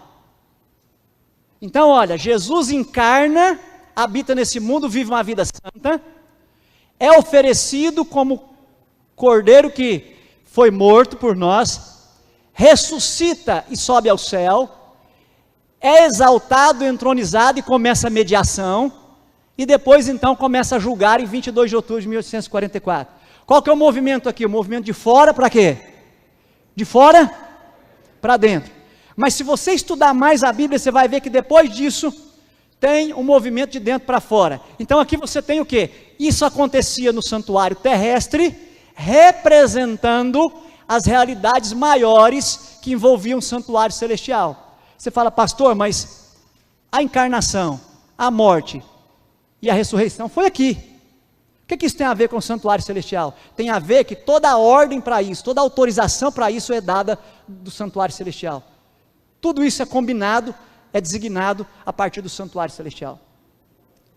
Então olha, Jesus encarna, habita nesse mundo, vive uma vida santa, é oferecido como cordeiro que foi morto por nós, ressuscita e sobe ao céu, é exaltado, entronizado e começa a mediação, e depois então começa a julgar em 22 de outubro de 1844. Qual que é o movimento aqui? O movimento de fora para quê? De fora para dentro. Mas se você estudar mais a Bíblia, você vai ver que depois disso tem um movimento de dentro para fora. Então aqui você tem o quê? Isso acontecia no santuário terrestre, representando as realidades maiores que envolviam o santuário celestial. Você fala, pastor, mas a encarnação, a morte e a ressurreição foi aqui. O que isso tem a ver com o santuário celestial? Tem a ver que toda a ordem para isso, toda a autorização para isso é dada do santuário celestial. Tudo isso é combinado, é designado a partir do santuário celestial.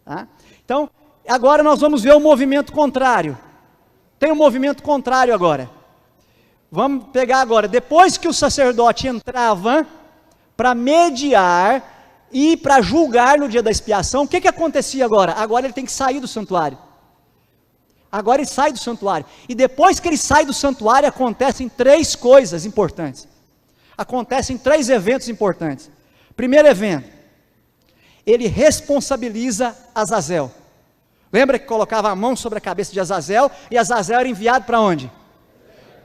Tá? Então, agora nós vamos ver o movimento contrário. Tem um movimento contrário agora. Vamos pegar agora, depois que o sacerdote entrava para mediar e para julgar no dia da expiação, o que acontecia agora? Agora ele tem que sair do santuário. Agora ele sai do santuário. E depois que ele sai do santuário, acontecem 3 coisas importantes. Acontecem 3 eventos importantes. Primeiro evento, ele responsabiliza Azazel. Lembra que colocava a mão sobre a cabeça de Azazel, e Azazel era enviado para onde?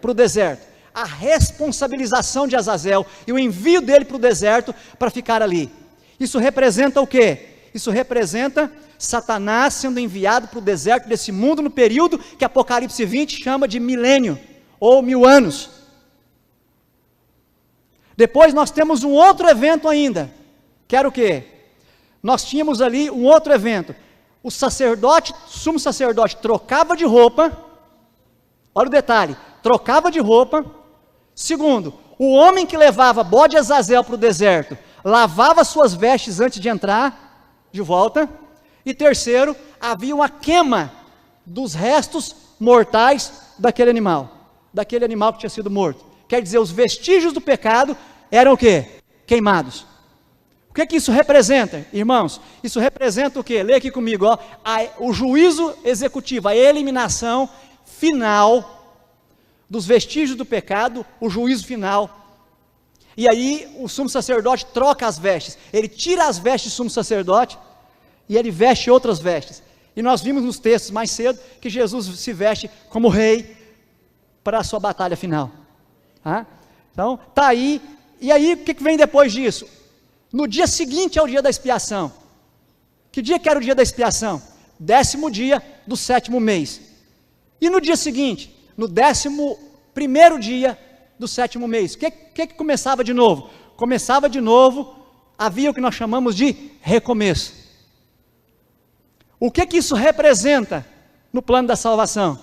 Para o deserto. A responsabilização de Azazel e o envio dele para o deserto para ficar ali. Isso representa o quê? Isso representa Satanás sendo enviado para o deserto desse mundo no período que Apocalipse 20 chama de milênio, ou 1000 anos. Depois nós temos um outro evento ainda, que era o quê? Nós tínhamos ali um outro evento. O sacerdote, sumo sacerdote, trocava de roupa. Olha o detalhe, trocava de roupa. Segundo, o homem que levava bode Azazel para o deserto, lavava suas vestes antes de entrar de volta. E terceiro, havia uma queima dos restos mortais daquele animal que tinha sido morto. Quer dizer, os vestígios do pecado eram o quê? Queimados. O que isso representa, irmãos? Isso representa o quê? Lê aqui comigo, ó, o juízo executivo, a eliminação final dos vestígios do pecado, o juízo final. E aí o sumo sacerdote troca as vestes, ele tira as vestes do sumo sacerdote e ele veste outras vestes. E nós vimos nos textos mais cedo que Jesus se veste como rei para a sua batalha final. Então, está aí. E aí, o que vem depois disso? No dia seguinte ao dia da expiação. Que dia que era o dia da expiação? 10º dia do 7º mês. E no dia seguinte? No 11º dia do 7º mês. O que começava de novo? Começava de novo, havia o que nós chamamos de recomeço. O que isso representa no plano da salvação?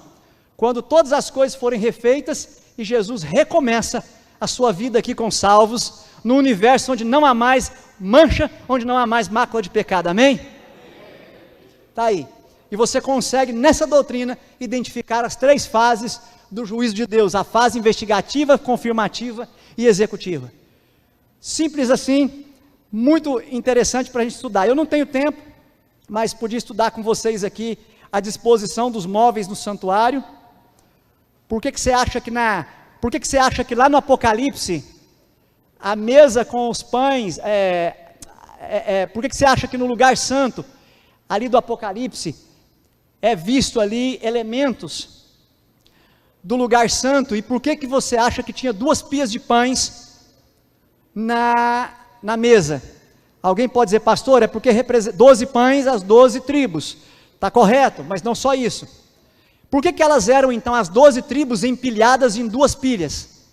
Quando todas as coisas forem refeitas e Jesus recomeça a sua vida aqui com salvos, no universo onde não há mais mancha, onde não há mais mácula de pecado, amém? Está aí, e você consegue nessa doutrina identificar as 3 fases do juízo de Deus, a fase investigativa, confirmativa e executiva. Simples assim, muito interessante para a gente estudar. Eu não tenho tempo, mas podia estudar com vocês aqui a disposição dos móveis no santuário. Por que você acha que lá no Apocalipse, a mesa com os pães, por que você acha que no lugar santo, ali do Apocalipse, é visto ali elementos do lugar santo? E por que você acha que tinha 2 pias de pães na mesa? Alguém pode dizer, pastor, é porque representa 12 pães as 12 tribos. Está correto, mas não só isso. Por que elas eram então as 12 tribos empilhadas em 2 pilhas?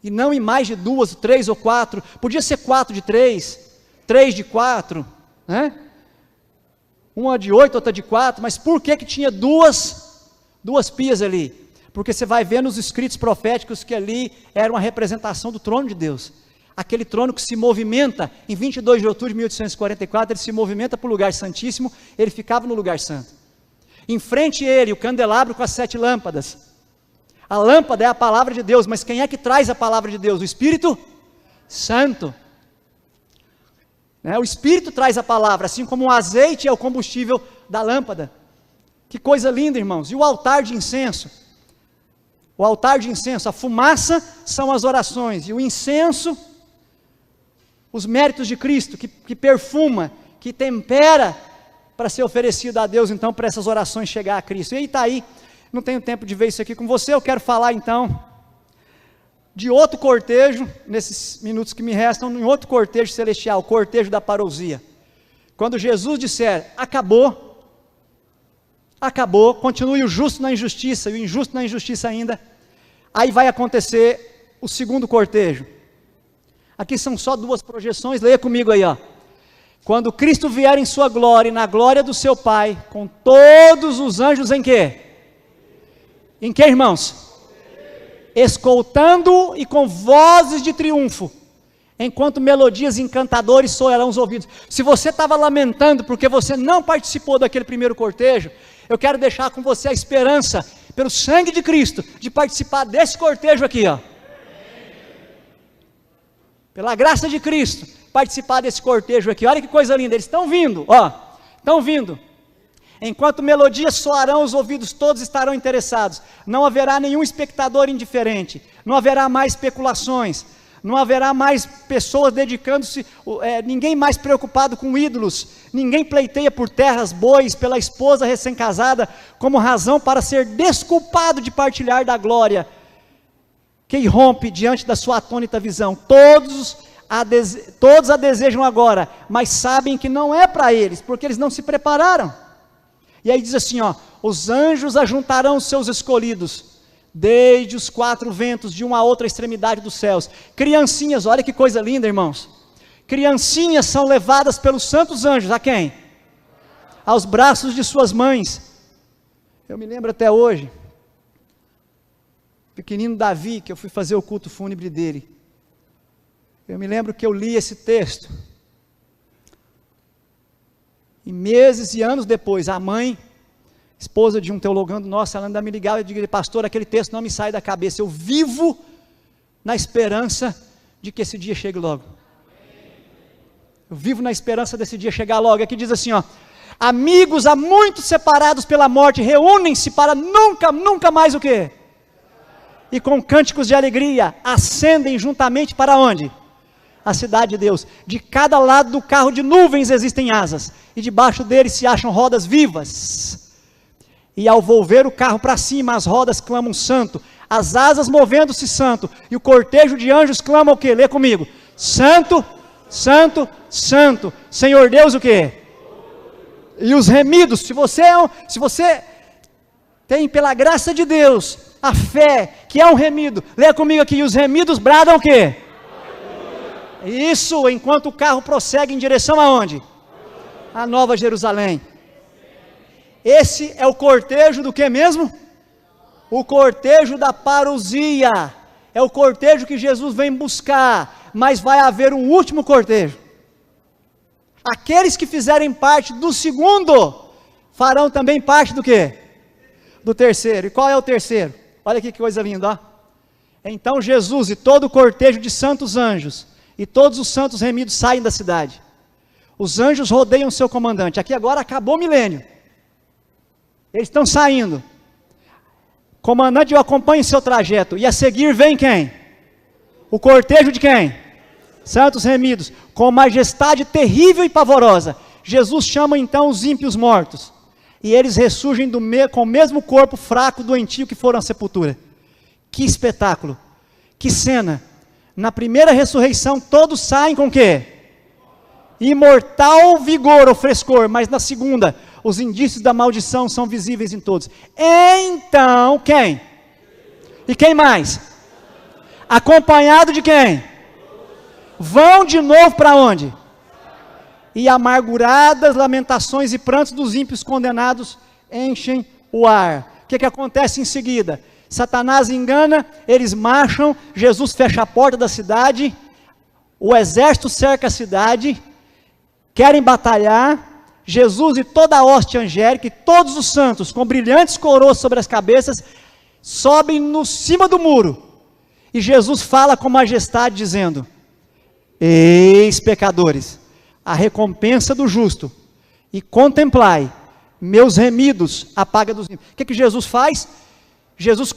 E não em mais de 2, 3 ou 4, podia ser 4 de 3, 3 de 4, né? Uma de 8, outra de 4, mas por que tinha duas pias ali? Porque você vai ver nos escritos proféticos que ali era uma representação do trono de Deus, aquele trono que se movimenta, em 22 de outubro de 1844, ele se movimenta para o lugar santíssimo, ele ficava no lugar santo. Em frente a ele, o candelabro com as 7 lâmpadas. A lâmpada é a palavra de Deus, mas quem é que traz a palavra de Deus? O Espírito Santo. O Espírito traz a palavra, assim como o azeite é o combustível da lâmpada. Que coisa linda, irmãos. E o altar de incenso? O altar de incenso, a fumaça são as orações, e o incenso, os méritos de Cristo, que perfuma, que tempera, para ser oferecido a Deus, então, para essas orações chegar a Cristo. E aí está aí, não tenho tempo de ver isso aqui com você, eu quero falar então de outro cortejo, nesses minutos que me restam, em outro cortejo celestial, o cortejo da parousia. Quando Jesus disser, acabou, continue o justo na injustiça, e o injusto na injustiça ainda, aí vai acontecer o segundo cortejo. Aqui são só 2 projeções, leia comigo aí, ó. Quando Cristo vier em sua glória, e na glória do seu Pai, com todos os anjos em quê? Em que, irmãos? Escoltando e com vozes de triunfo, enquanto melodias encantadoras soarão os ouvidos. Se você estava lamentando porque você não participou daquele primeiro cortejo, eu quero deixar com você a esperança, pelo sangue de Cristo, de participar desse cortejo aqui, ó. Pela graça de Cristo, participar desse cortejo aqui. Olha que coisa linda, eles estão vindo, ó, estão vindo. Enquanto melodias soarão, os ouvidos todos estarão interessados. Não haverá nenhum espectador indiferente. Não haverá mais especulações. Não haverá mais pessoas dedicando-se, ninguém mais preocupado com ídolos. Ninguém pleiteia por terras, bois, pela esposa recém-casada, como razão para ser desculpado de partilhar da glória que irrompe diante da sua atônita visão. Todos a desejam agora, mas sabem que não é para eles, porque eles não se prepararam. E aí diz assim, ó, os anjos ajuntarão os seus escolhidos, desde os quatro ventos, de uma a outra extremidade dos céus. Criancinhas, olha que coisa linda, irmãos. Criancinhas são levadas pelos santos anjos, a quem? Aos braços de suas mães. Eu me lembro até hoje, pequenino Davi, que eu fui fazer o culto fúnebre dele. Eu me lembro que eu li esse texto. E meses e anos depois, a mãe, esposa de um teologando nosso, ela ainda me ligava e dizia, pastor, aquele texto não me sai da cabeça, eu vivo na esperança de que esse dia chegue logo. Eu vivo na esperança desse dia chegar logo. Aqui diz assim, ó, amigos há muito separados pela morte, reúnem-se para nunca mais o quê? E com cânticos de alegria, ascendem juntamente para onde? A cidade de Deus. De cada lado do carro de nuvens existem asas, e debaixo deles se acham rodas vivas. E ao volver o carro para cima, as rodas clamam santo, as asas movendo-se santo, e o cortejo de anjos clama o quê? Lê comigo. Santo, santo, santo, Senhor Deus o quê? E os remidos, se você tem pela graça de Deus, a fé, que é um remido, lê comigo aqui, e os remidos bradam o quê? Isso, enquanto o carro prossegue em direção aonde? A Nova Jerusalém. Esse é o cortejo do que mesmo? O cortejo da parousia. É o cortejo que Jesus vem buscar, mas vai haver um último cortejo. Aqueles que fizerem parte do segundo, farão também parte do quê? Do terceiro. E qual é o terceiro? Olha aqui que coisa linda, ó. Então Jesus e todo o cortejo de santos anjos, e todos os santos remidos saem da cidade. Os anjos rodeiam seu comandante. Aqui agora acabou o milênio. Eles estão saindo. Comandante, eu acompanho seu trajeto. E a seguir vem quem? O cortejo de quem? Santos remidos. Com majestade terrível e pavorosa. Jesus chama então os ímpios mortos. E eles ressurgem com o mesmo corpo fraco, doentio que foram à sepultura. Que espetáculo. Que cena. Na primeira ressurreição, todos saem com o quê? Imortal vigor ou frescor, mas na segunda, os indícios da maldição são visíveis em todos. Então, quem? E quem mais? Acompanhado de quem? Vão de novo para onde? E amarguradas lamentações e prantos dos ímpios condenados enchem o ar. O que acontece em seguida? Satanás engana, eles marcham, Jesus fecha a porta da cidade, o exército cerca a cidade, querem batalhar, Jesus e toda a hoste angélica e todos os santos, com brilhantes coroas sobre as cabeças, sobem no cima do muro, e Jesus fala com majestade dizendo, eis pecadores, a recompensa do justo, e contemplai, meus remidos, a paga dos ímpios. O que Jesus faz? Jesus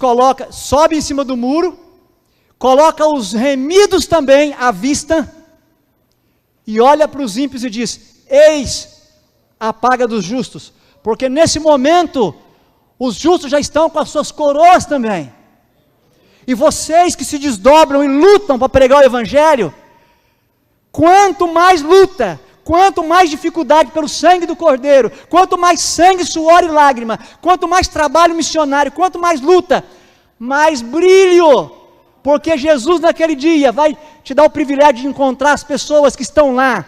sobe em cima do muro, coloca os remidos também à vista, e olha para os ímpios e diz, eis a paga dos justos, porque nesse momento, os justos já estão com as suas coroas também, e vocês que se desdobram e lutam para pregar o evangelho, quanto mais luta, quanto mais dificuldade pelo sangue do Cordeiro, quanto mais sangue, suor e lágrima, quanto mais trabalho missionário, quanto mais luta, mais brilho, porque Jesus naquele dia vai te dar o privilégio de encontrar as pessoas que estão lá,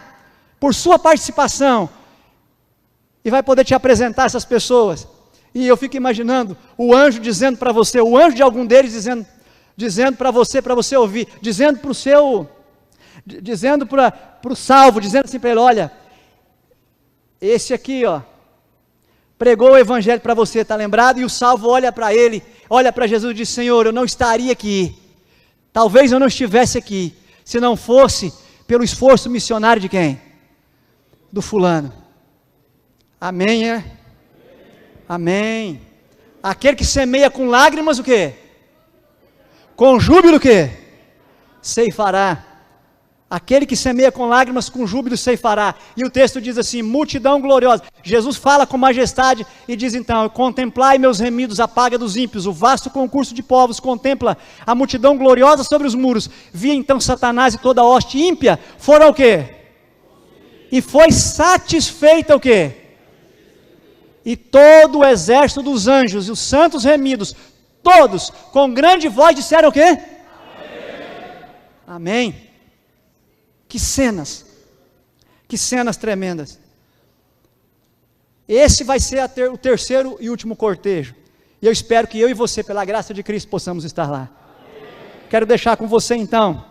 por sua participação, e vai poder te apresentar essas pessoas, e eu fico imaginando o anjo dizendo para você, o anjo de algum deles dizendo para você ouvir, dizendo para o seu dizendo para o salvo, dizendo assim para ele: olha, esse aqui, ó, pregou o evangelho para você, está lembrado? E o salvo olha para ele, olha para Jesus e diz: Senhor, eu não estaria aqui, talvez eu não estivesse aqui, se não fosse pelo esforço missionário de quem? Do fulano. Amém, é? Amém. Aquele que semeia com lágrimas, o quê? Com júbilo, o quê? Ceifará. Aquele que semeia com lágrimas, com júbilo ceifará. E o texto diz assim: multidão gloriosa. Jesus fala com majestade e diz então: contemplai meus remidos, a paga dos ímpios, o vasto concurso de povos contempla a multidão gloriosa sobre os muros. Via então Satanás e toda a hoste ímpia, foram o quê? E foi satisfeita o quê? E todo o exército dos anjos e os santos remidos, todos com grande voz disseram o quê? Amém. Amém. Que cenas tremendas. Esse vai ser o terceiro e último cortejo, e eu espero que eu e você, pela graça de Cristo, possamos estar lá. Quero deixar com você então,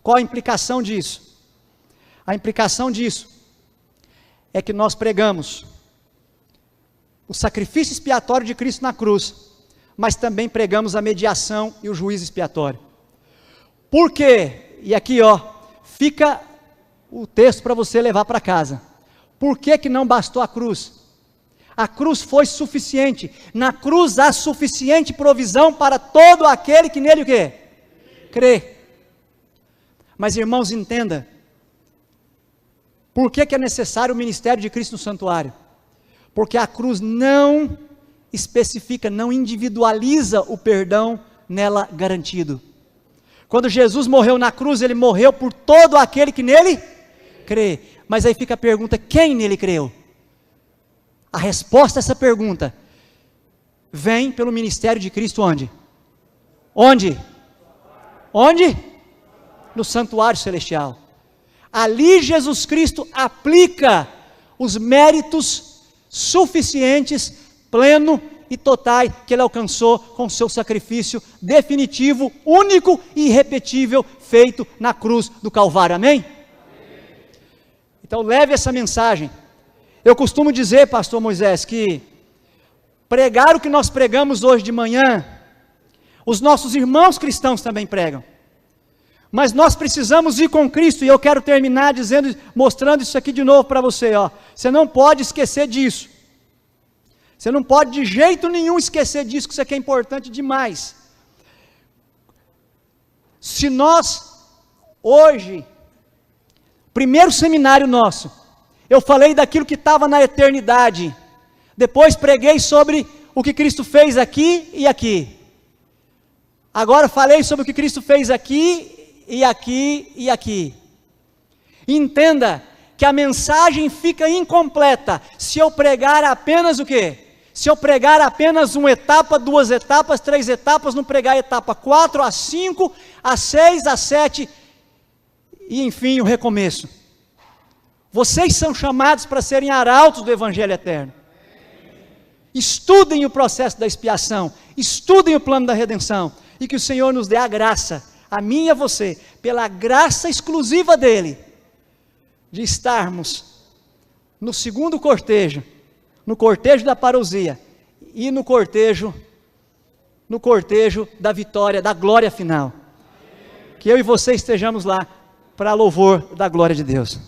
qual a implicação disso? A implicação disso é que nós pregamos o sacrifício expiatório de Cristo na cruz, mas também pregamos a mediação e o juízo expiatório. Por quê? E aqui fica o texto para você levar para casa. Por que que não bastou a cruz? A cruz foi suficiente. Na cruz há suficiente provisão para todo aquele que nele o quê? Crê. Mas irmãos, entenda, por que que é necessário o ministério de Cristo no santuário? Porque a cruz não especifica, não individualiza o perdão nela garantido. Quando Jesus morreu na cruz, ele morreu por todo aquele que nele crê. Mas aí fica a pergunta: quem nele creu? A resposta a essa pergunta vem pelo ministério de Cristo onde? Onde? Onde? No santuário celestial. Ali Jesus Cristo aplica os méritos suficientes, pleno e totais que ele alcançou com seu sacrifício definitivo, único e irrepetível, feito na cruz do Calvário. Amém? Então leve essa mensagem. Eu costumo dizer, pastor Moisés, que pregar o que nós pregamos hoje de manhã, os nossos irmãos cristãos também pregam. Mas nós precisamos ir com Cristo, e eu quero terminar mostrando isso aqui de novo para você. Você não pode esquecer disso. Você não pode de jeito nenhum esquecer disso, que isso aqui é importante demais. Se nós, hoje, primeiro seminário nosso, eu falei daquilo que estava na eternidade, depois preguei sobre o que Cristo fez aqui e aqui. Agora falei sobre o que Cristo fez aqui e aqui e aqui. Entenda que a mensagem fica incompleta se eu pregar apenas o quê? Se eu pregar apenas uma etapa, duas etapas, três etapas, não pregar a etapa 4, a 5, a 6, a 7 e enfim o recomeço. Vocês são chamados para serem arautos do Evangelho eterno. Estudem o processo da expiação, estudem o plano da redenção, e que o Senhor nos dê a graça, a mim e a você, pela graça exclusiva dEle, de estarmos no segundo cortejo, no cortejo da parousia, e no cortejo da vitória, da glória final. Que eu e você estejamos lá, para louvor da glória de Deus.